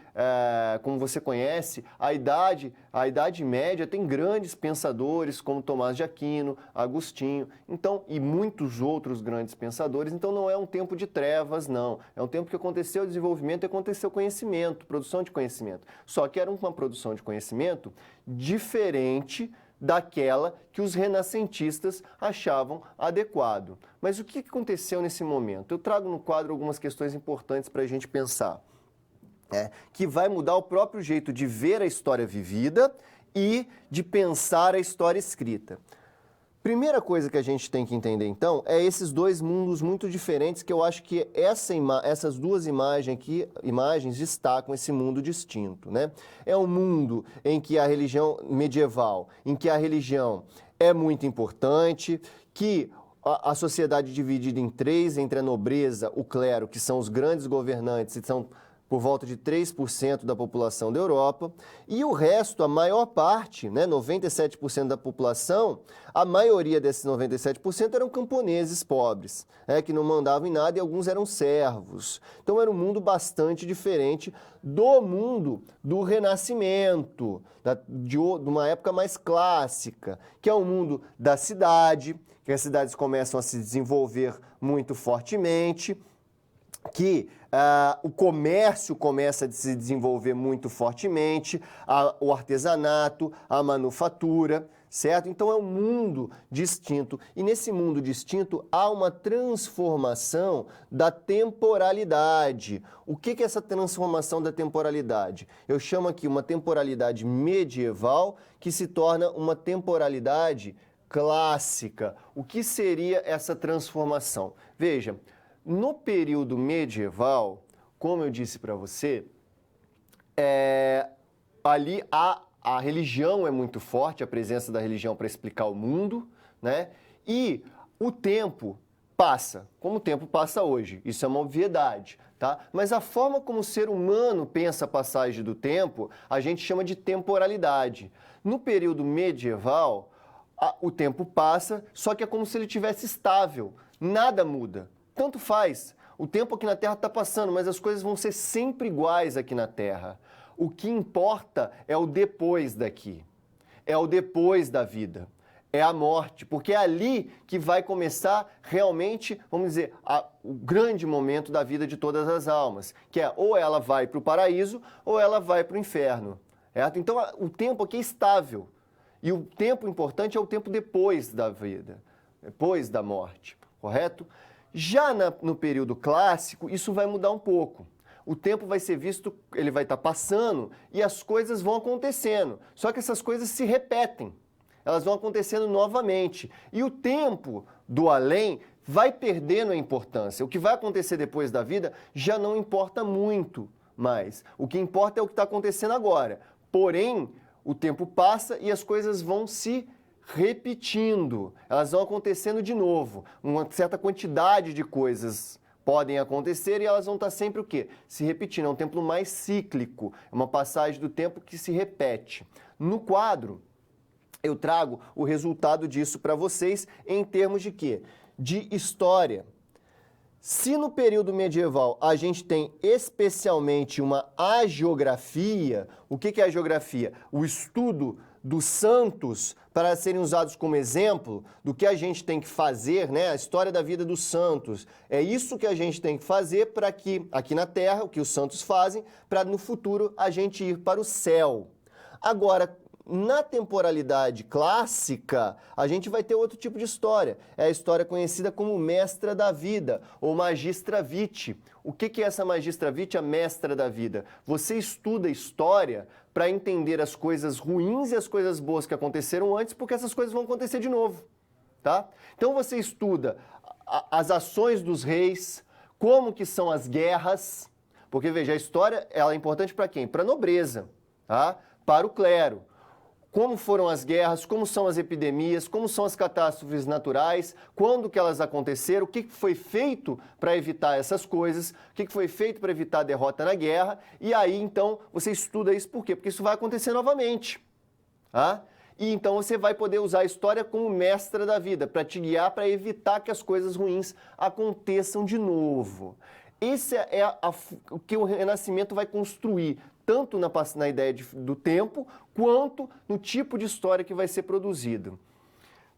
S1: como você conhece, a Idade Média tem grandes pensadores como Tomás de Aquino, Agostinho, então, e muitos outros grandes pensadores, então não é um tempo de trevas, não. É um tempo que aconteceu desenvolvimento e aconteceu conhecimento, produção de conhecimento. Só que era uma produção de conhecimento diferente daquela que os renascentistas achavam adequado. Mas o que aconteceu nesse momento? Eu trago no quadro algumas questões importantes para a gente pensar, que vai mudar o próprio jeito de ver a história vivida e de pensar a história escrita. Primeira coisa que a gente tem que entender, então, é esses dois mundos muito diferentes, que eu acho que essas duas imagens destacam esse mundo distinto, né? É um mundo em que a religião medieval, em que a religião é muito importante, que a sociedade é dividida em três, entre a nobreza, o clero, que são os grandes governantes, e são por volta de 3% da população da Europa, e o resto, a maior parte, né, 97% da população, a maioria desses 97% eram camponeses pobres, que não mandavam em nada, e alguns eram servos. Então era um mundo bastante diferente do mundo do Renascimento, de uma época mais clássica, que é o mundo da cidade, que as cidades começam a se desenvolver muito fortemente, que o comércio começa a se desenvolver muito fortemente, o artesanato, a manufatura, certo? Então é um mundo distinto. E nesse mundo distinto há uma transformação da temporalidade. O que é essa transformação da temporalidade? Eu chamo aqui uma temporalidade medieval que se torna uma temporalidade clássica. O que seria essa transformação? Veja, no período medieval, como eu disse para você, ali a religião é muito forte, a presença da religião para explicar o mundo, né? E o tempo passa, como o tempo passa hoje, isso é uma obviedade, tá? Mas a forma como o ser humano pensa a passagem do tempo, a gente chama de temporalidade. No período medieval, o tempo passa, só que é como se ele tivesse estável, nada muda. Tanto faz, o tempo aqui na Terra está passando, mas as coisas vão ser sempre iguais aqui na Terra. O que importa é o depois daqui, é o depois da vida, é a morte, porque é ali que vai começar realmente, vamos dizer, o grande momento da vida de todas as almas, que é ou ela vai para o paraíso ou ela vai para o inferno. Certo? Então o tempo aqui é estável. E o tempo importante é o tempo depois da vida, depois da morte, correto? Já no período clássico, isso vai mudar um pouco. O tempo vai ser visto, ele vai estar passando e as coisas vão acontecendo. Só que essas coisas se repetem, elas vão acontecendo novamente. E o tempo do além vai perdendo a importância. O que vai acontecer depois da vida já não importa muito mais. O que importa é o que está acontecendo agora. Porém, o tempo passa e as coisas vão se repetindo, elas vão acontecendo de novo. Uma certa quantidade de coisas podem acontecer e elas vão estar sempre o quê? Se repetindo. É um tempo mais cíclico, é uma passagem do tempo que se repete. No quadro, eu trago o resultado disso para vocês em termos de quê? De história. Se no período medieval a gente tem especialmente uma hagiografia, o que é a hagiografia? O estudo dos santos para serem usados como exemplo do que a gente tem que fazer, né? A história da vida dos santos. É isso que a gente tem que fazer para que, aqui na Terra, o que os santos fazem, para no futuro a gente ir para o céu. Agora, na temporalidade clássica, a gente vai ter outro tipo de história. É a história conhecida como mestra da vida, ou magistra vitae. O que é essa magistra vitae, a mestra da vida? Você estuda história para entender as coisas ruins e as coisas boas que aconteceram antes, porque essas coisas vão acontecer de novo, tá? Então você estuda as ações dos reis, como que são as guerras, porque veja, a história ela é importante para quem? Para a nobreza, tá? Para o clero. Como foram as guerras, como são as epidemias, como são as catástrofes naturais, quando que elas aconteceram, o que foi feito para evitar essas coisas, o que foi feito para evitar a derrota na guerra, e aí então você estuda isso por quê? Porque isso vai acontecer novamente, tá? E então você vai poder usar a história como mestra da vida, para te guiar, para evitar que as coisas ruins aconteçam de novo. Esse é o que o Renascimento vai construir, tanto na ideia do tempo, quanto no tipo de história que vai ser produzido.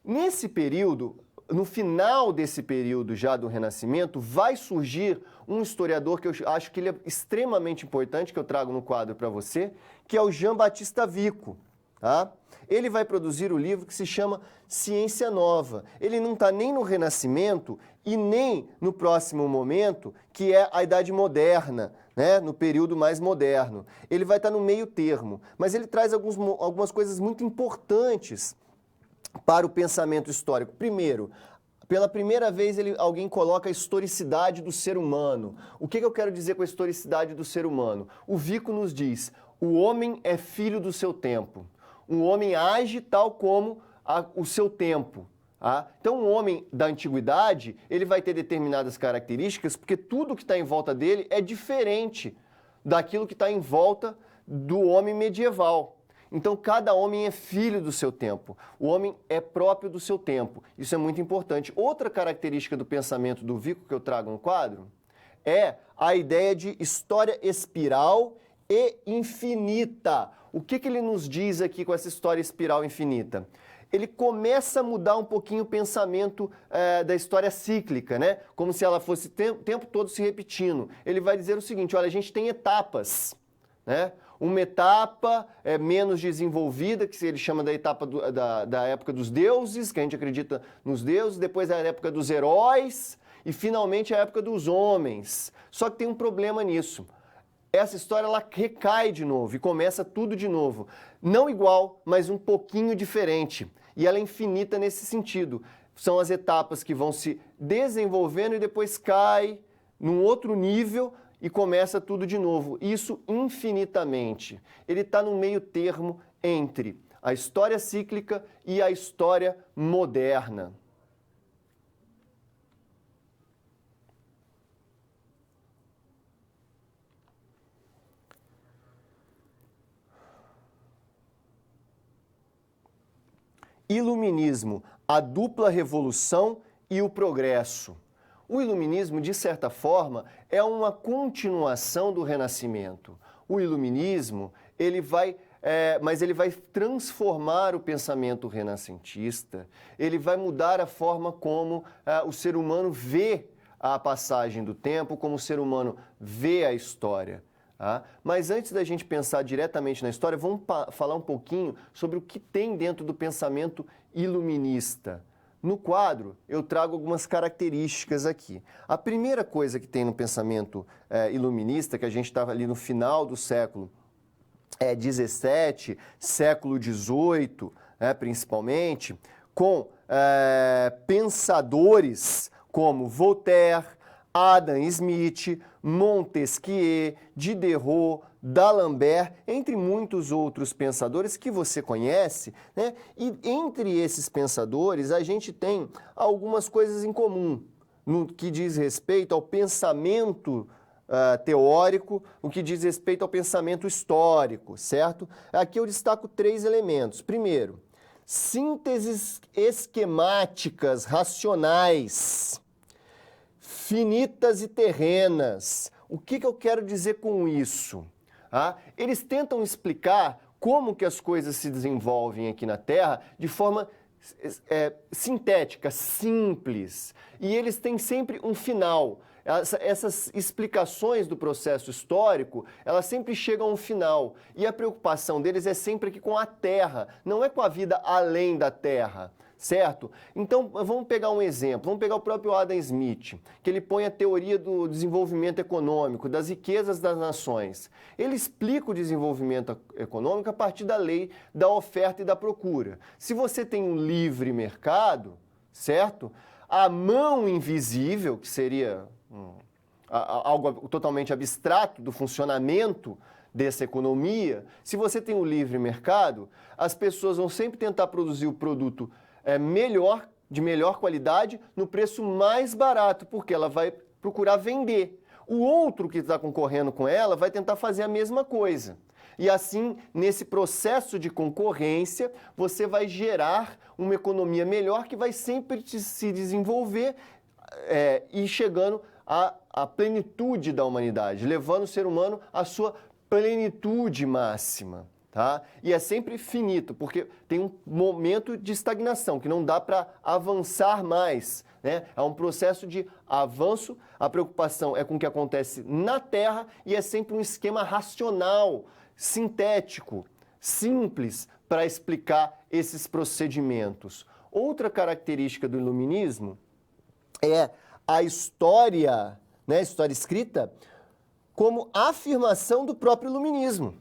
S1: Nesse período, no final desse período já do Renascimento, vai surgir um historiador que eu acho que ele é extremamente importante, que eu trago no quadro para você, que é o Jean Baptista Vico. Tá? Ele vai produzir o livro que se chama Ciência Nova. Ele não está nem no Renascimento e nem no próximo momento, que é a Idade Moderna, né? No período mais moderno. Ele vai estar no meio termo, mas ele traz algumas coisas muito importantes para o pensamento histórico. Primeiro, pela primeira vez alguém coloca a historicidade do ser humano. O que eu quero dizer com a historicidade do ser humano? O Vico nos diz, o homem é filho do seu tempo. Um homem age tal como o seu tempo. Tá? Então, um homem da antiguidade, ele vai ter determinadas características, porque tudo que está em volta dele é diferente daquilo que está em volta do homem medieval. Então, cada homem é filho do seu tempo. O homem é próprio do seu tempo. Isso é muito importante. Outra característica do pensamento do Vico que eu trago no quadro é a ideia de história espiral e infinita. O que ele nos diz aqui com essa história espiral infinita? Ele começa a mudar um pouquinho o pensamento da história cíclica, né? Como se ela fosse o tempo todo se repetindo. Ele vai dizer o seguinte, olha, a gente tem etapas, né? Uma etapa menos desenvolvida, que ele chama da etapa da época dos deuses, que a gente acredita nos deuses, depois a época dos heróis e finalmente a época dos homens. Só que tem um problema nisso. Essa história ela recai de novo e começa tudo de novo. Não igual, mas um pouquinho diferente. E ela é infinita nesse sentido. São as etapas que vão se desenvolvendo e depois cai num outro nível e começa tudo de novo. Isso infinitamente. Ele está no meio termo entre a história cíclica e a história moderna. Iluminismo, a dupla revolução e o progresso. O iluminismo, de certa forma, é uma continuação do Renascimento. O iluminismo, mas ele vai transformar o pensamento renascentista, ele vai mudar a forma como o ser humano vê a passagem do tempo, como o ser humano vê a história. Tá? Mas antes da gente pensar diretamente na história, vamos falar um pouquinho sobre o que tem dentro do pensamento iluminista. No quadro, eu trago algumas características aqui. A primeira coisa que tem no pensamento iluminista, que a gente estava ali no final do século XVII, século XVIII, principalmente, com pensadores como Voltaire, Adam Smith, Montesquieu, Diderot, D'Alembert, entre muitos outros pensadores que você conhece, né? E entre esses pensadores a gente tem algumas coisas em comum no que diz respeito ao pensamento teórico, o que diz respeito ao pensamento histórico, certo? Aqui eu destaco 3 elementos. Primeiro, sínteses esquemáticas racionais, finitas e terrenas. O que eu quero dizer com isso? Eles tentam explicar como que as coisas se desenvolvem aqui na Terra de forma sintética, simples. E eles têm sempre um final. Essas explicações do processo histórico, elas sempre chegam a um final. E a preocupação deles é sempre aqui com a Terra, não é com a vida além da Terra. Certo? Então, vamos pegar um exemplo. Vamos pegar o próprio Adam Smith, que ele põe a teoria do desenvolvimento econômico, das riquezas das nações. Ele explica o desenvolvimento econômico a partir da lei da oferta e da procura. Se você tem um livre mercado, certo? A mão invisível, que seria algo totalmente abstrato do funcionamento dessa economia, se você tem um livre mercado, as pessoas vão sempre tentar produzir o produto de melhor qualidade, no preço mais barato, porque ela vai procurar vender. O outro que está concorrendo com ela vai tentar fazer a mesma coisa. E assim, nesse processo de concorrência, você vai gerar uma economia melhor que vai sempre se desenvolver e chegando à plenitude da humanidade, levando o ser humano à sua plenitude máxima. Tá? E é sempre finito, porque tem um momento de estagnação, que não dá para avançar mais. Né? É um processo de avanço, a preocupação é com o que acontece na Terra e é sempre um esquema racional, sintético, simples para explicar esses procedimentos. Outra característica do iluminismo é a história, né, história escrita, como afirmação do próprio iluminismo.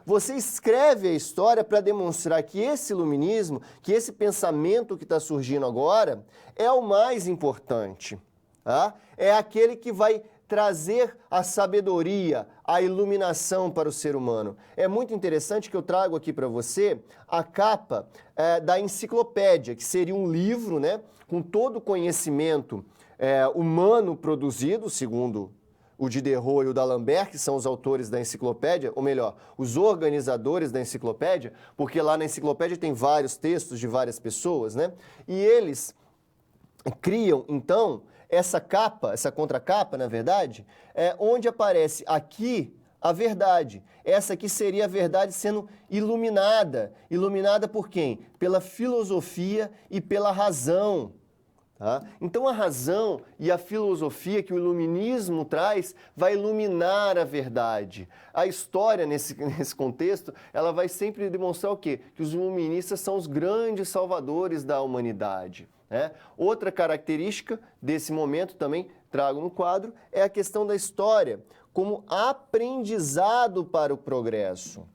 S1: Você escreve a história para demonstrar que esse iluminismo, que esse pensamento que está surgindo agora, é o mais importante. É aquele que vai trazer a sabedoria, a iluminação para o ser humano. É muito interessante que eu trago aqui para você a capa da enciclopédia, que seria um livro, né, com todo o conhecimento humano produzido, segundo o Diderot e o D'Alembert, que são os autores da enciclopédia, ou melhor, os organizadores da enciclopédia, porque lá na enciclopédia tem vários textos de várias pessoas, né? E eles criam, então, essa capa, essa contracapa, na verdade, onde aparece aqui a verdade. Essa aqui seria a verdade sendo iluminada. Iluminada por quem? Pela filosofia e pela razão. Então a razão e a filosofia que o iluminismo traz vai iluminar a verdade. A história, nesse contexto, ela vai sempre demonstrar o quê? Que os iluministas são os grandes salvadores da humanidade. Né? Outra característica desse momento, também trago no quadro, é a questão da história como aprendizado para o progresso.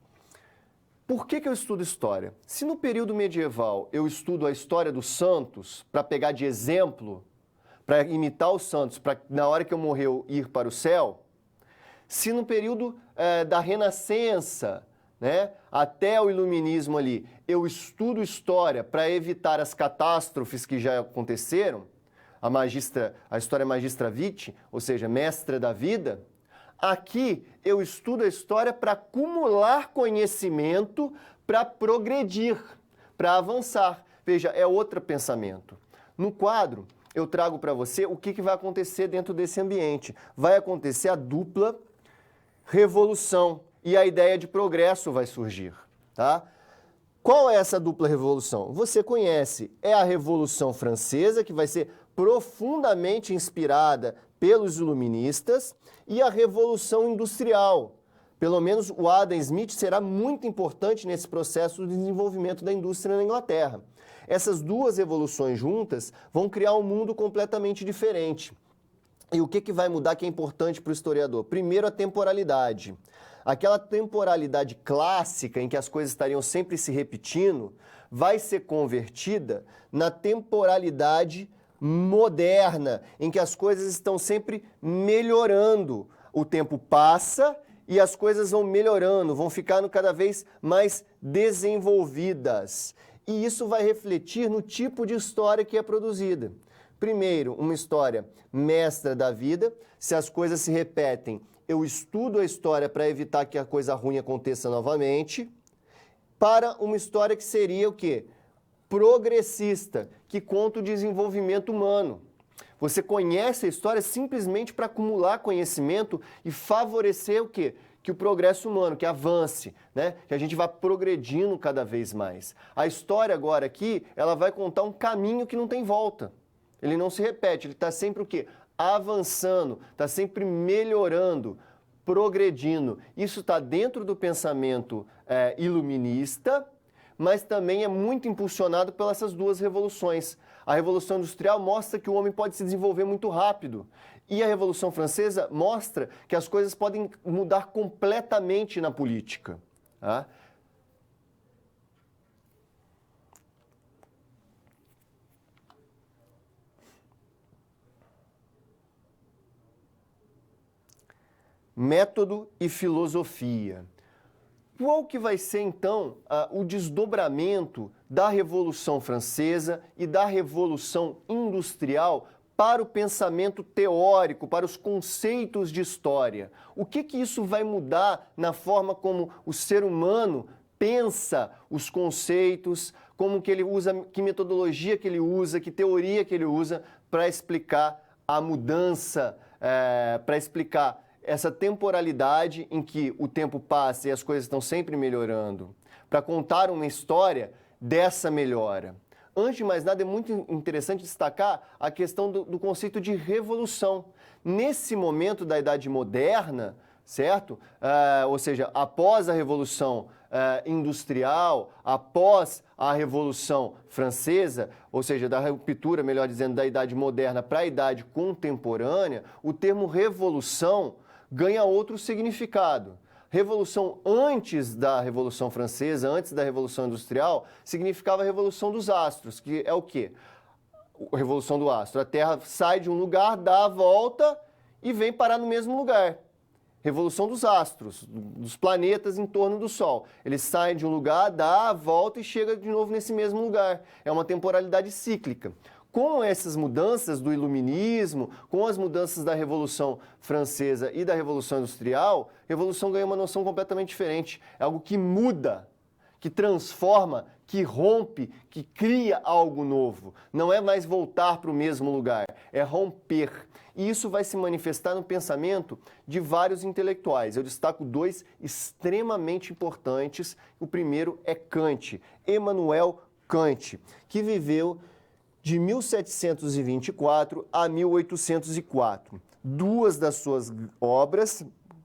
S1: Por que eu estudo história? Se no período medieval eu estudo a história dos santos para pegar de exemplo, para imitar os santos, para na hora que eu morrer eu ir para o céu, se no período da Renascença, né, até o Iluminismo ali, eu estudo história para evitar as catástrofes que já aconteceram, a história magistra vitae, ou seja, mestra da vida, aqui eu estudo a história para acumular conhecimento, para progredir, para avançar. Veja, é outro pensamento. No quadro, eu trago para você o que vai acontecer dentro desse ambiente. Vai acontecer a dupla revolução e a ideia de progresso vai surgir. Tá? Qual é essa dupla revolução? Você conhece, é a Revolução Francesa, que vai ser profundamente inspirada pelos iluministas, e a Revolução Industrial, Pelo menos o Adam Smith será muito importante nesse processo de desenvolvimento da indústria na Inglaterra. Essas duas revoluções juntas vão criar um mundo completamente diferente. E o que vai mudar que é importante para o historiador? Primeiro, a temporalidade. Aquela temporalidade clássica em que as coisas estariam sempre se repetindo vai ser convertida na temporalidade moderna, em que as coisas estão sempre melhorando. O tempo passa e as coisas vão melhorando, vão ficando cada vez mais desenvolvidas. E isso vai refletir no tipo de história que é produzida. Primeiro, uma história mestra da vida. Se as coisas se repetem, eu estudo a história para evitar que a coisa ruim aconteça novamente. Para uma história que seria o quê? Progressista, que conta o desenvolvimento humano. Você conhece a história simplesmente para acumular conhecimento e favorecer o quê? Que o progresso humano, que avance, né? Que a gente vá progredindo cada vez mais. A história agora aqui, ela vai contar um caminho que não tem volta. Ele não se repete, ele está sempre o quê? Avançando, está sempre melhorando, progredindo. Isso está dentro do pensamento iluminista, mas também é muito impulsionado pelas essas duas revoluções. A Revolução Industrial mostra que o homem pode se desenvolver muito rápido. E a Revolução Francesa mostra que as coisas podem mudar completamente na política. Tá? Método e filosofia. Qual que vai ser, então, o desdobramento da Revolução Francesa e da Revolução Industrial para o pensamento teórico, para os conceitos de história? O que isso vai mudar na forma como o ser humano pensa os conceitos, como que ele usa, que metodologia que ele usa, que teoria que ele usa para explicar a mudança, para explicar essa temporalidade em que o tempo passa e as coisas estão sempre melhorando, para contar uma história dessa melhora. Antes de mais nada, é muito interessante destacar a questão do conceito de revolução. Nesse momento da Idade Moderna, certo? Ou seja, após a Revolução Industrial, após a Revolução Francesa, ou seja, da ruptura, melhor dizendo, da Idade Moderna para a Idade Contemporânea, o termo revolução ganha outro significado. Revolução antes da Revolução Francesa, antes da Revolução Industrial, significava a Revolução dos Astros, que é o quê? A Revolução do Astro. A Terra sai de um lugar, dá a volta e vem parar no mesmo lugar. Revolução dos astros, dos planetas em torno do Sol. Eles saem de um lugar, dá a volta e chega de novo nesse mesmo lugar. É uma temporalidade cíclica. Com essas mudanças do iluminismo, com as mudanças da Revolução Francesa e da Revolução Industrial, a revolução ganha uma noção completamente diferente. É algo que muda, que transforma, que rompe, que cria algo novo. Não é mais voltar para o mesmo lugar, é romper. E isso vai se manifestar no pensamento de vários intelectuais. Eu destaco dois extremamente importantes. O primeiro é Kant, Immanuel Kant, que viveu de 1724 a 1804. Duas das suas obras,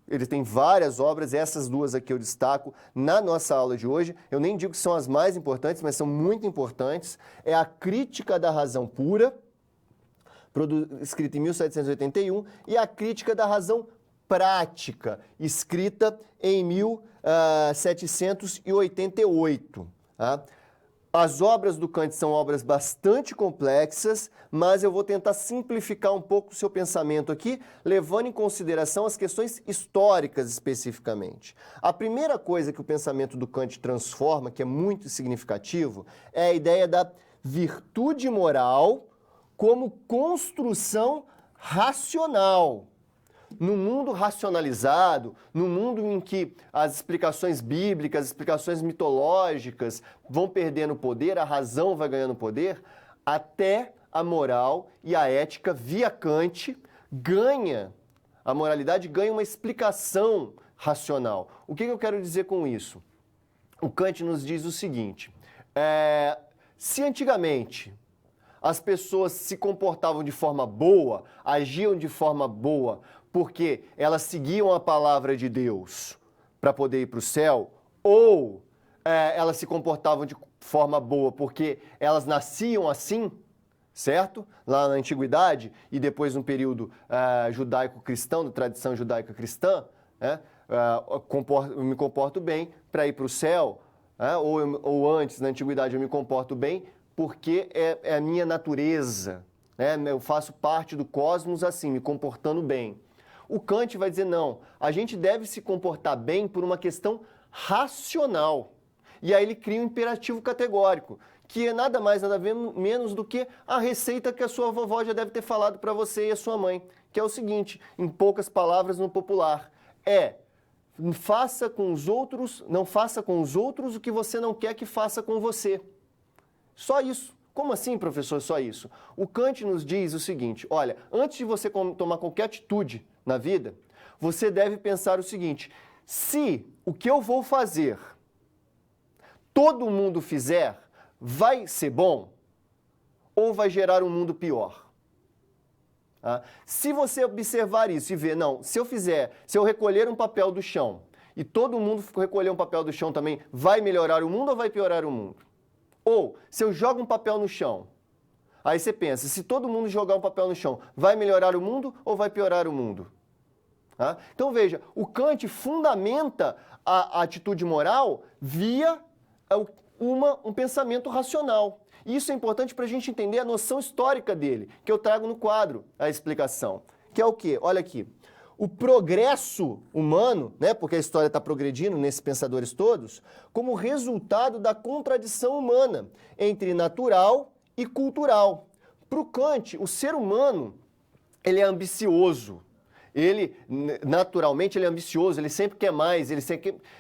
S1: ele tem várias obras, essas duas aqui eu destaco na nossa aula de hoje. Eu nem digo que são as mais importantes, mas são muito importantes. É a Crítica da Razão Pura, escrita em 1781, e a Crítica da Razão Prática, escrita em 1788. Tá? As obras do Kant são obras bastante complexas, mas eu vou tentar simplificar um pouco o seu pensamento aqui, levando em consideração as questões históricas especificamente. A primeira coisa que o pensamento do Kant transforma, que é muito significativo, é a ideia da virtude moral como construção racional. No mundo racionalizado, no mundo em que as explicações bíblicas, as explicações mitológicas vão perdendo poder, a razão vai ganhando poder, até a moral e a ética, via Kant, a moralidade ganha uma explicação racional. O que eu quero dizer com isso? O Kant nos diz o seguinte, se antigamente as pessoas se comportavam de forma boa, agiam de forma boa, porque elas seguiam a palavra de Deus, para poder ir para o céu, ou elas se comportavam de forma boa porque elas nasciam assim, certo? Lá na antiguidade e depois no período judaico-cristão, da tradição judaica-cristã, né? Eu me comporto bem para ir para o céu, ou antes, na antiguidade, eu me comporto bem porque é a minha natureza, né? Eu faço parte do cosmos assim, me comportando bem. O Kant vai dizer, não, a gente deve se comportar bem por uma questão racional. E aí ele cria um imperativo categórico, que é nada mais, nada menos do que a receita que a sua vovó já deve ter falado para você e a sua mãe, que é o seguinte, em poucas palavras no popular, não faça com os outros o que você não quer que faça com você. Só isso. Como assim, professor, só isso? O Kant nos diz o seguinte, olha, antes de você tomar qualquer atitude na vida, você deve pensar o seguinte, se o que eu vou fazer todo mundo fizer, vai ser bom ou vai gerar um mundo pior? Se você observar isso e ver, não, se eu recolher um papel do chão e todo mundo recolher um papel do chão também, vai melhorar o mundo ou vai piorar o mundo? Ou, se eu jogo um papel no chão, aí você pensa, se todo mundo jogar um papel no chão, vai melhorar o mundo ou vai piorar o mundo? Então veja, o Kant fundamenta a atitude moral via um pensamento racional. E isso é importante para a gente entender a noção histórica dele, que eu trago no quadro, a explicação. Que é o quê? Olha aqui. O progresso humano, né, porque a história está progredindo nesses pensadores todos, como resultado da contradição humana entre natural e cultural. Para o Kant, o ser humano, ele é ambicioso. Ele, naturalmente, ele é ambicioso, ele sempre quer mais, ele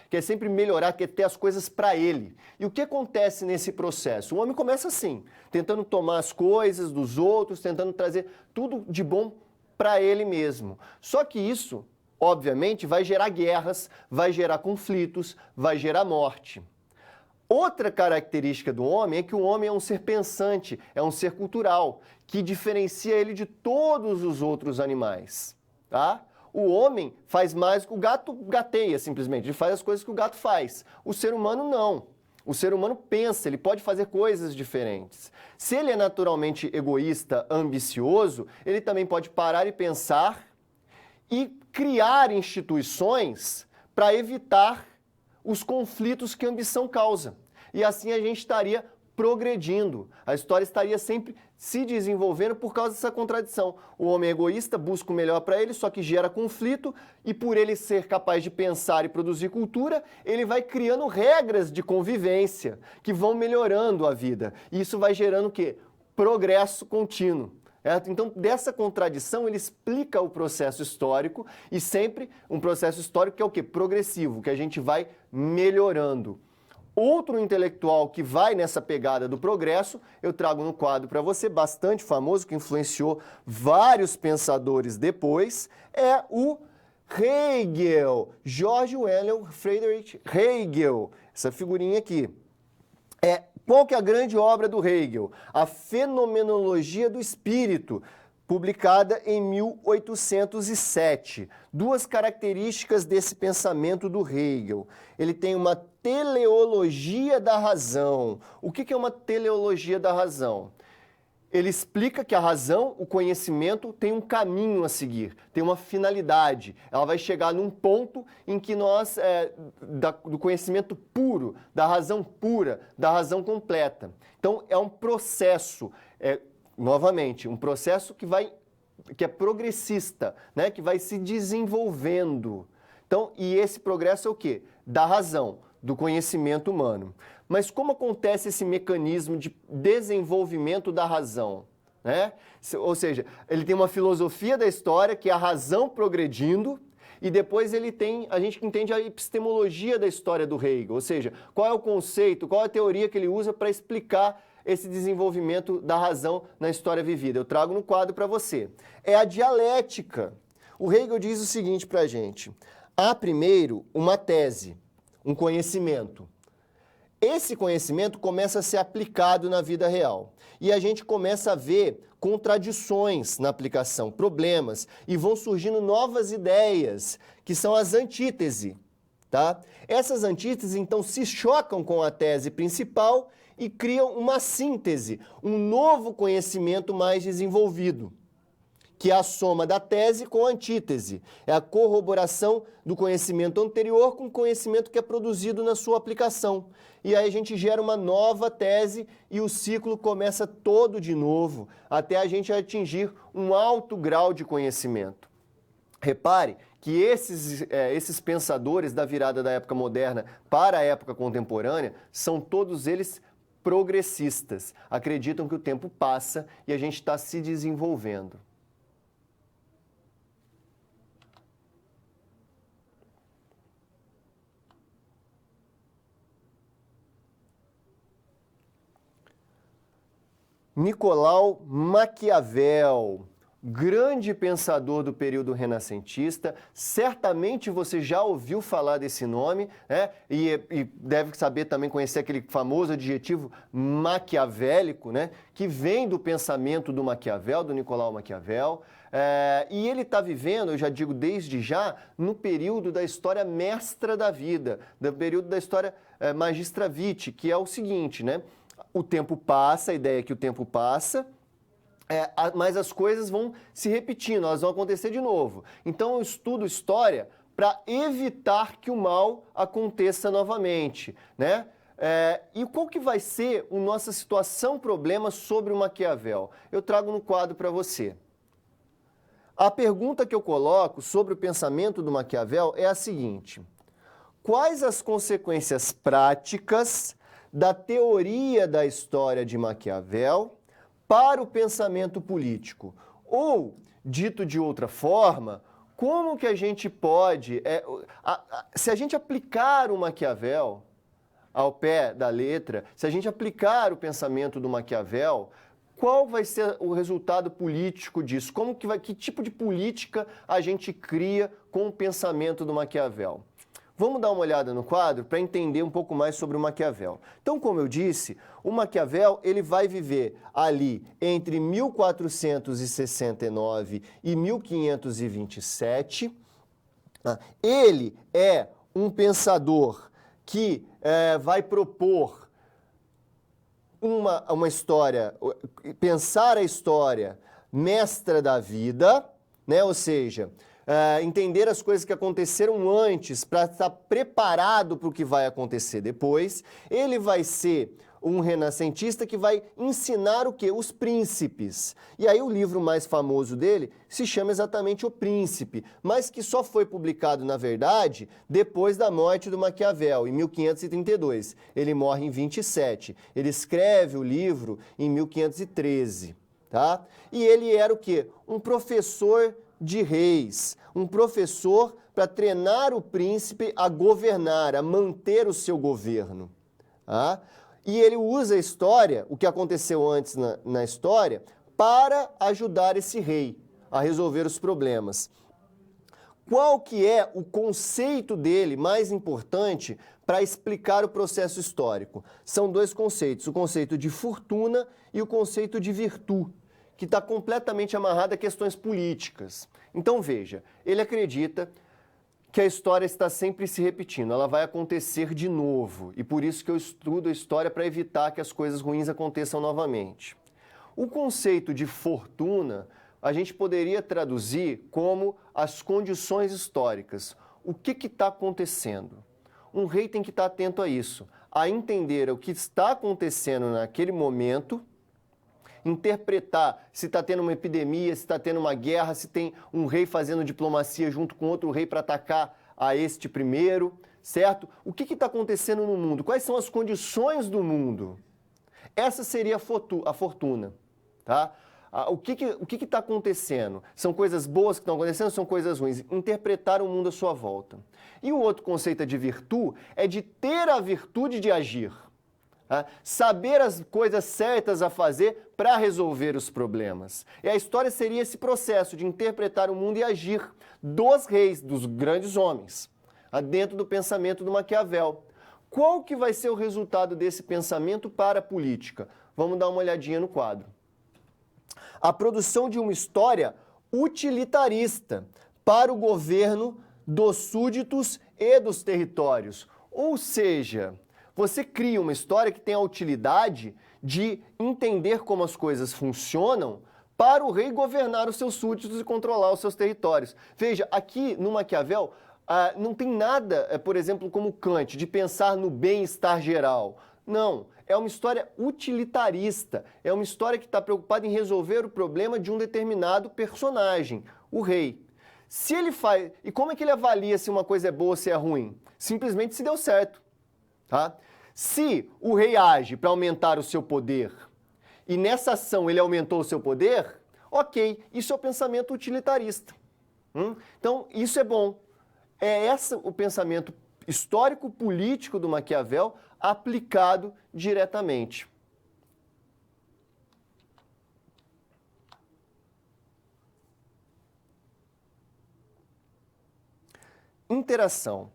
S1: quer sempre melhorar, quer ter as coisas para ele. E o que acontece nesse processo? O homem começa assim, tentando tomar as coisas dos outros, tentando trazer tudo de bom para ele mesmo. Só que isso, obviamente, vai gerar guerras, vai gerar conflitos, vai gerar morte. Outra característica do homem é que o homem é um ser pensante, é um ser cultural, que diferencia ele de todos os outros animais. O homem faz mais, o gato gateia simplesmente, ele faz as coisas que o gato faz. O ser humano não. O ser humano pensa, ele pode fazer coisas diferentes. Se ele é naturalmente egoísta, ambicioso, ele também pode parar e pensar e criar instituições para evitar os conflitos que a ambição causa. E assim a gente estaria progredindo. A história estaria sempre se desenvolvendo por causa dessa contradição. O homem egoísta busca o melhor para ele, só que gera conflito, e por ele ser capaz de pensar e produzir cultura, ele vai criando regras de convivência que vão melhorando a vida. E isso vai gerando o quê? Progresso contínuo. Então, dessa contradição, ele explica o processo histórico, e sempre um processo histórico que é o quê? Progressivo, que a gente vai melhorando. Outro intelectual que vai nessa pegada do progresso, eu trago no quadro para você, bastante famoso, que influenciou vários pensadores depois, é o Hegel, George Wilhelm Friedrich Hegel, essa figurinha aqui. Qual que é a grande obra do Hegel? A Fenomenologia do Espírito, publicada em 1807. Duas características desse pensamento do Hegel. Ele tem uma teleologia da razão. O que é uma teleologia da razão? Ele explica que a razão, o conhecimento, tem um caminho a seguir, tem uma finalidade. Ela vai chegar num ponto em que nós, do conhecimento puro, da razão pura, da razão completa. Então, é um processo, novamente, um processo que é progressista, né? Que vai se desenvolvendo. Então, e esse progresso é o quê? Da razão, do conhecimento humano. Mas como acontece esse mecanismo de desenvolvimento da razão? Né? Ou seja, ele tem uma filosofia da história, que é a razão progredindo, e depois a gente entende a epistemologia da história do Hegel, ou seja, qual é o conceito, qual é a teoria que ele usa para explicar esse desenvolvimento da razão na história vivida. Eu trago no quadro para você. É a dialética. O Hegel diz o seguinte para a gente: há primeiro uma tese, um conhecimento. Esse conhecimento começa a ser aplicado na vida real. E a gente começa a ver contradições na aplicação, problemas, e vão surgindo novas ideias, que são as antíteses. tá? Essas antíteses, então, se chocam com a tese principal e criam uma síntese, um novo conhecimento mais desenvolvido, que é a soma da tese com a antítese. É a corroboração do conhecimento anterior com o conhecimento que é produzido na sua aplicação. E aí a gente gera uma nova tese e o ciclo começa todo de novo, até a gente atingir um alto grau de conhecimento. Repare que esses pensadores da virada da época moderna para a época contemporânea são todos eles progressistas. Acreditam que o tempo passa e a gente está se desenvolvendo. Nicolau Maquiavel, grande pensador do período renascentista, certamente você já ouviu falar desse nome, né? E deve saber também, conhecer aquele famoso adjetivo maquiavélico, né? Que vem do pensamento do Maquiavel, do Nicolau Maquiavel. E ele está vivendo, eu já digo desde já, no período da história mestra da vida, do período da história magistra vitae, que é o seguinte, né? O tempo passa, a ideia é que o tempo passa, mas as coisas vão se repetindo, elas vão acontecer de novo. Então eu estudo história para evitar que o mal aconteça novamente, né? E qual que vai ser a nossa situação, problema sobre o Maquiavel? Eu trago no quadro para você. A pergunta que eu coloco sobre o pensamento do Maquiavel é a seguinte: quais as consequências práticas da teoria da história de Maquiavel para o pensamento político? Ou, dito de outra forma, como que a gente pode, se a gente aplicar o Maquiavel ao pé da letra, se a gente aplicar o pensamento do Maquiavel, qual vai ser o resultado político disso? Que tipo de política a gente cria com o pensamento do Maquiavel? Vamos dar uma olhada no quadro para entender um pouco mais sobre o Maquiavel. Então, como eu disse, o Maquiavel ele vai viver ali entre 1469 e 1527. Ele é um pensador que vai propor uma história, pensar a história mestra da vida, né? Ou seja, entender as coisas que aconteceram antes para estar preparado para o que vai acontecer depois. Ele vai ser um renascentista que vai ensinar o quê? Os príncipes. E aí o livro mais famoso dele se chama exatamente O Príncipe, mas que só foi publicado, na verdade, depois da morte do Maquiavel, em 1532. Ele morre em 27. Ele escreve o livro em 1513, tá? E ele era o quê? Um professor de reis, um professor para treinar o príncipe a governar, a manter o seu governo. Tá? E ele usa a história, o que aconteceu antes na história, para ajudar esse rei a resolver os problemas. Qual que é o conceito dele mais importante para explicar o processo histórico? São dois conceitos, o conceito de fortuna e o conceito de virtude, que está completamente amarrado a questões políticas. Então veja, ele acredita que a história está sempre se repetindo, ela vai acontecer de novo, e por isso que eu estudo a história para evitar que as coisas ruins aconteçam novamente. O conceito de fortuna, a gente poderia traduzir como as condições históricas. O que está acontecendo? Um rei tem que estar atento a isso, a entender o que está acontecendo naquele momento, interpretar se está tendo uma epidemia, se está tendo uma guerra, se tem um rei fazendo diplomacia junto com outro rei para atacar a este primeiro, certo? O que está acontecendo no mundo? Quais são as condições do mundo? Essa seria a fortuna, tá? O que está acontecendo? São coisas boas que estão acontecendo, são coisas ruins? Interpretar o mundo à sua volta. E o outro conceito de virtude é de ter a virtude de agir. Saber as coisas certas a fazer para resolver os problemas. E a história seria esse processo de interpretar o mundo e agir dos reis, dos grandes homens, dentro do pensamento do Maquiavel. Qual que vai ser o resultado desse pensamento para a política? Vamos dar uma olhadinha no quadro. A produção de uma história utilitarista para o governo dos súditos e dos territórios. Ou seja, você cria uma história que tem a utilidade de entender como as coisas funcionam para o rei governar os seus súditos e controlar os seus territórios. Veja, aqui no Maquiavel não tem nada, por exemplo, como Kant, de pensar no bem-estar geral. Não, é uma história utilitarista, é uma história que está preocupada em resolver o problema de um determinado personagem, o rei. Se ele faz, e como é que ele avalia se uma coisa é boa ou se é ruim? Simplesmente se deu certo, tá? Se o rei age para aumentar o seu poder e nessa ação ele aumentou o seu poder, ok, isso é o pensamento utilitarista. Então, isso é bom. É esse o pensamento histórico-político do Maquiavel aplicado diretamente. Interação.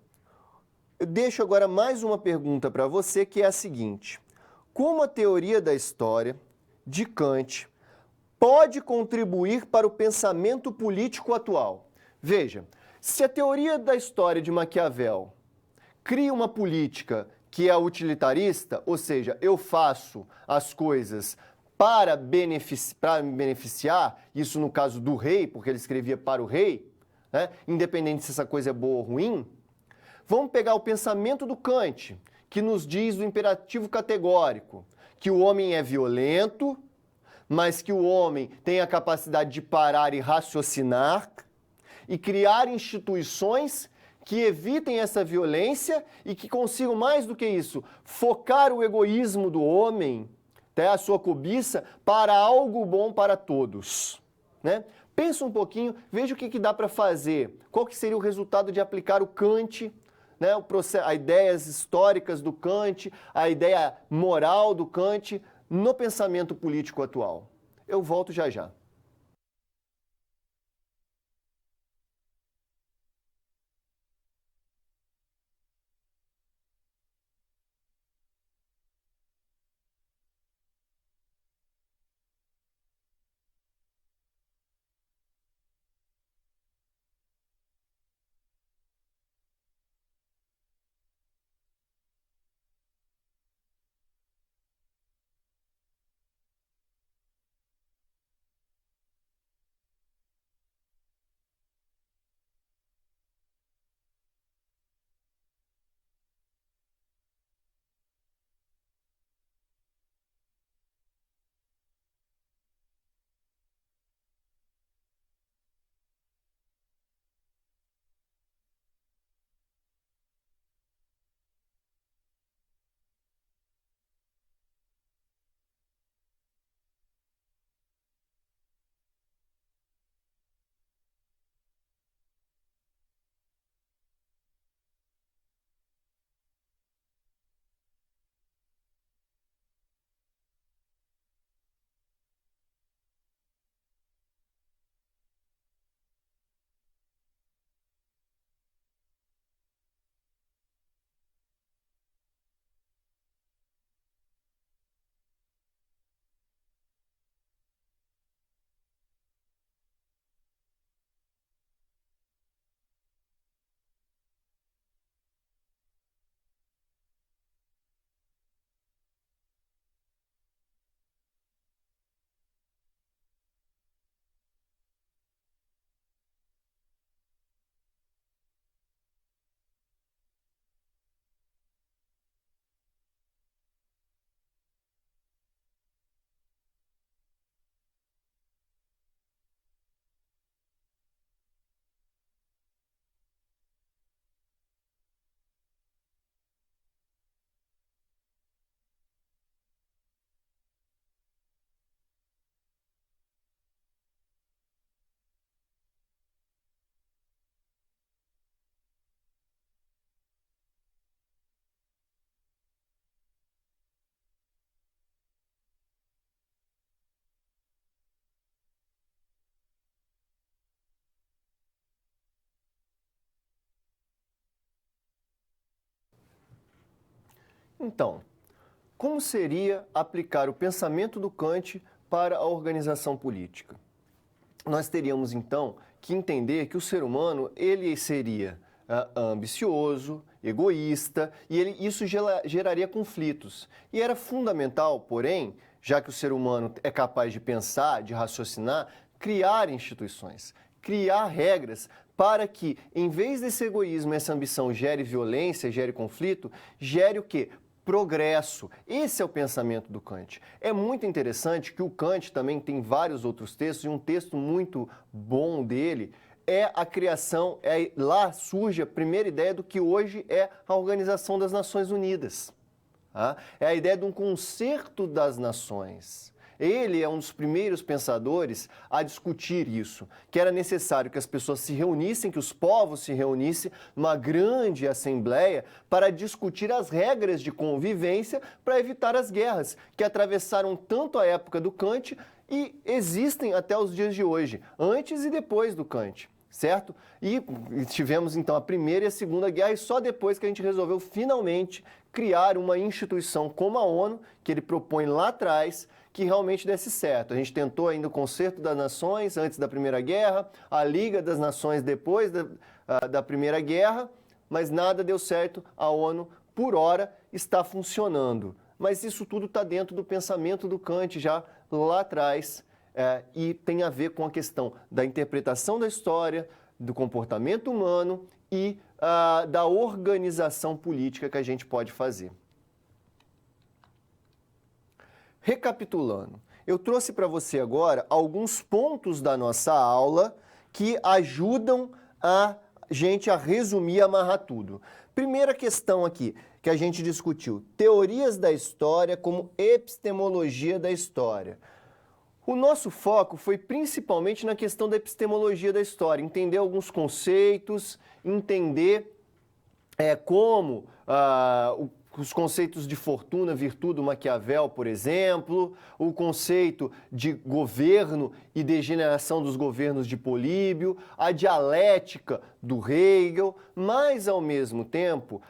S1: Eu deixo agora mais uma pergunta para você, que é a seguinte: como a teoria da história de Kant pode contribuir para o pensamento político atual? Veja, se a teoria da história de Maquiavel cria uma política que é utilitarista, ou seja, eu faço as coisas para me beneficiar, isso no caso do rei, porque ele escrevia para o rei, né, independente se essa coisa é boa ou ruim, vamos pegar o pensamento do Kant, que nos diz o imperativo categórico, que o homem é violento, mas que o homem tem a capacidade de parar e raciocinar e criar instituições que evitem essa violência e que consigam, mais do que isso, focar o egoísmo do homem, a sua cobiça, para algo bom para todos, né? Pensa um pouquinho, veja o que dá para fazer, qual que seria o resultado de aplicar o Kant, né, as ideias históricas do Kant, a ideia moral do Kant no pensamento político atual. Eu volto já já. Então, como seria aplicar o pensamento do Kant para a organização política? Nós teríamos, então, que entender que o ser humano, ele seria ambicioso, egoísta, e isso geraria conflitos. E era fundamental, porém, já que o ser humano é capaz de pensar, de raciocinar, criar instituições, criar regras para que, em vez desse egoísmo, essa ambição gere violência, gere conflito, gere o quê? Progresso. Esse é o pensamento do Kant. É muito interessante que o Kant também tem vários outros textos, e um texto muito bom dele é a criação, lá surge a primeira ideia do que hoje é a Organização das Nações Unidas. Tá? É a ideia de um concerto das nações. Ele é um dos primeiros pensadores a discutir isso, que era necessário que as pessoas se reunissem, que os povos se reunissem numa grande assembleia para discutir as regras de convivência para evitar as guerras, que atravessaram tanto a época do Kant e existem até os dias de hoje, antes e depois do Kant. Certo? E tivemos então a Primeira e a Segunda Guerra, e só depois que a gente resolveu finalmente criar uma instituição como a ONU, que ele propõe lá atrás, que realmente desse certo. A gente tentou ainda o Concerto das Nações antes da Primeira Guerra, a Liga das Nações depois da Primeira Guerra, mas nada deu certo. A ONU, por hora, está funcionando. Mas isso tudo está dentro do pensamento do Kant já lá atrás, e tem a ver com a questão da interpretação da história, do comportamento humano e da organização política que a gente pode fazer. Recapitulando, eu trouxe para você agora alguns pontos da nossa aula que ajudam a gente a resumir e amarrar tudo. Primeira questão aqui que a gente discutiu, teorias da história como epistemologia da história. O nosso foco foi principalmente na questão da epistemologia da história, entender alguns conceitos, entender como os conceitos de fortuna, virtude do Maquiavel, por exemplo, o conceito de governo e degeneração dos governos de Políbio, a dialética do Hegel, mas ao mesmo tempo,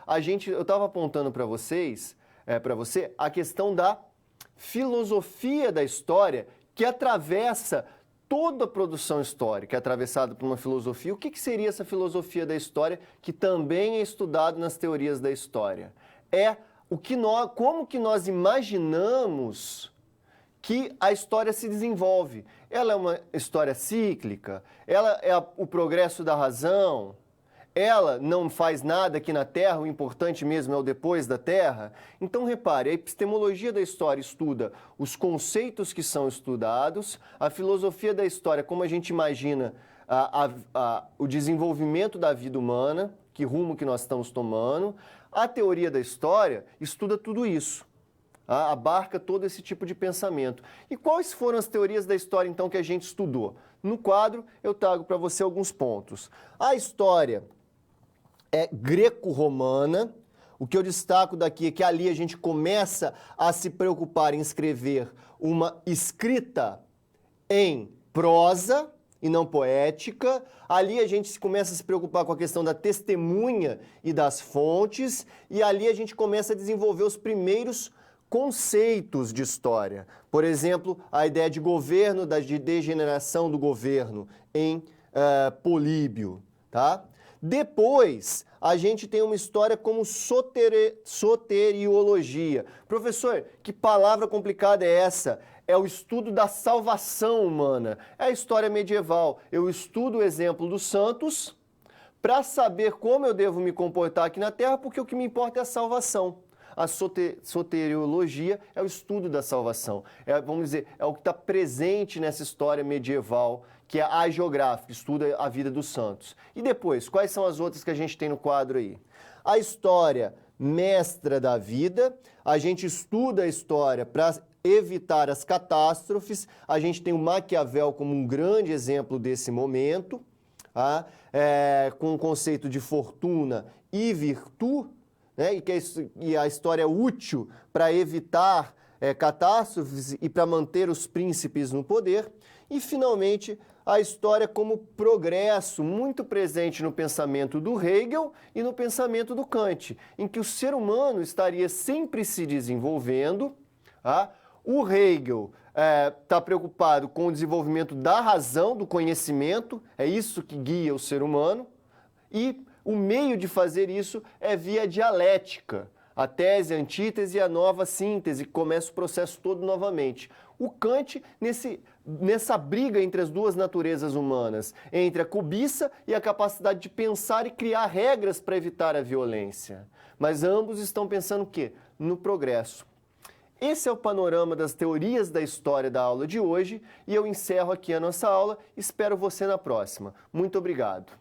S1: eu estava apontando para você a questão da filosofia da história que atravessa toda a produção histórica, é atravessada por uma filosofia. O que seria essa filosofia da história que também é estudado nas teorias da história? É como que nós imaginamos que a história se desenvolve. Ela é uma história cíclica? Ela é o progresso da razão? Ela não faz nada aqui na Terra, o importante mesmo é o depois da Terra? Então, repare, a epistemologia da história estuda os conceitos que são estudados, a filosofia da história, como a gente imagina o desenvolvimento da vida humana, que rumo que nós estamos tomando. A teoria da história estuda tudo isso, abarca todo esse tipo de pensamento. E quais foram as teorias da história, então, que a gente estudou? No quadro, eu trago para você alguns pontos. A história é greco-romana. O que eu destaco daqui é que ali a gente começa a se preocupar em escrever uma escrita em prosa e não poética. Ali a gente começa a se preocupar com a questão da testemunha e das fontes, e ali a gente começa a desenvolver os primeiros conceitos de história. Por exemplo, a ideia de governo, de degeneração do governo em Políbio, tá? Depois, a gente tem uma história como soteriologia. Professor, que palavra complicada é essa? É o estudo da salvação humana. É a história medieval. Eu estudo o exemplo dos santos para saber como eu devo me comportar aqui na Terra, porque o que me importa é a salvação. A soteriologia é o estudo da salvação. Vamos dizer, é o que está presente nessa história medieval, que é a hagiográfica, estuda a vida dos santos. E depois, quais são as outras que a gente tem no quadro aí? A história mestra da vida, a gente estuda a história para evitar as catástrofes, a gente tem o Maquiavel como um grande exemplo desse momento, com o conceito de fortuna e virtude, né? E a história é útil para evitar catástrofes e para manter os príncipes no poder. E, finalmente, a história como progresso, muito presente no pensamento do Hegel e no pensamento do Kant, em que o ser humano estaria sempre se desenvolvendo. O Hegel está preocupado com o desenvolvimento da razão, do conhecimento, é isso que guia o ser humano. E o meio de fazer isso é via dialética. A tese, a antítese e a nova síntese, começa o processo todo novamente. O Kant, nessa briga entre as duas naturezas humanas, entre a cobiça e a capacidade de pensar e criar regras para evitar a violência. Mas ambos estão pensando o quê? No progresso. Esse é o panorama das teorias da história da aula de hoje e eu encerro aqui a nossa aula. Espero você na próxima. Muito obrigado.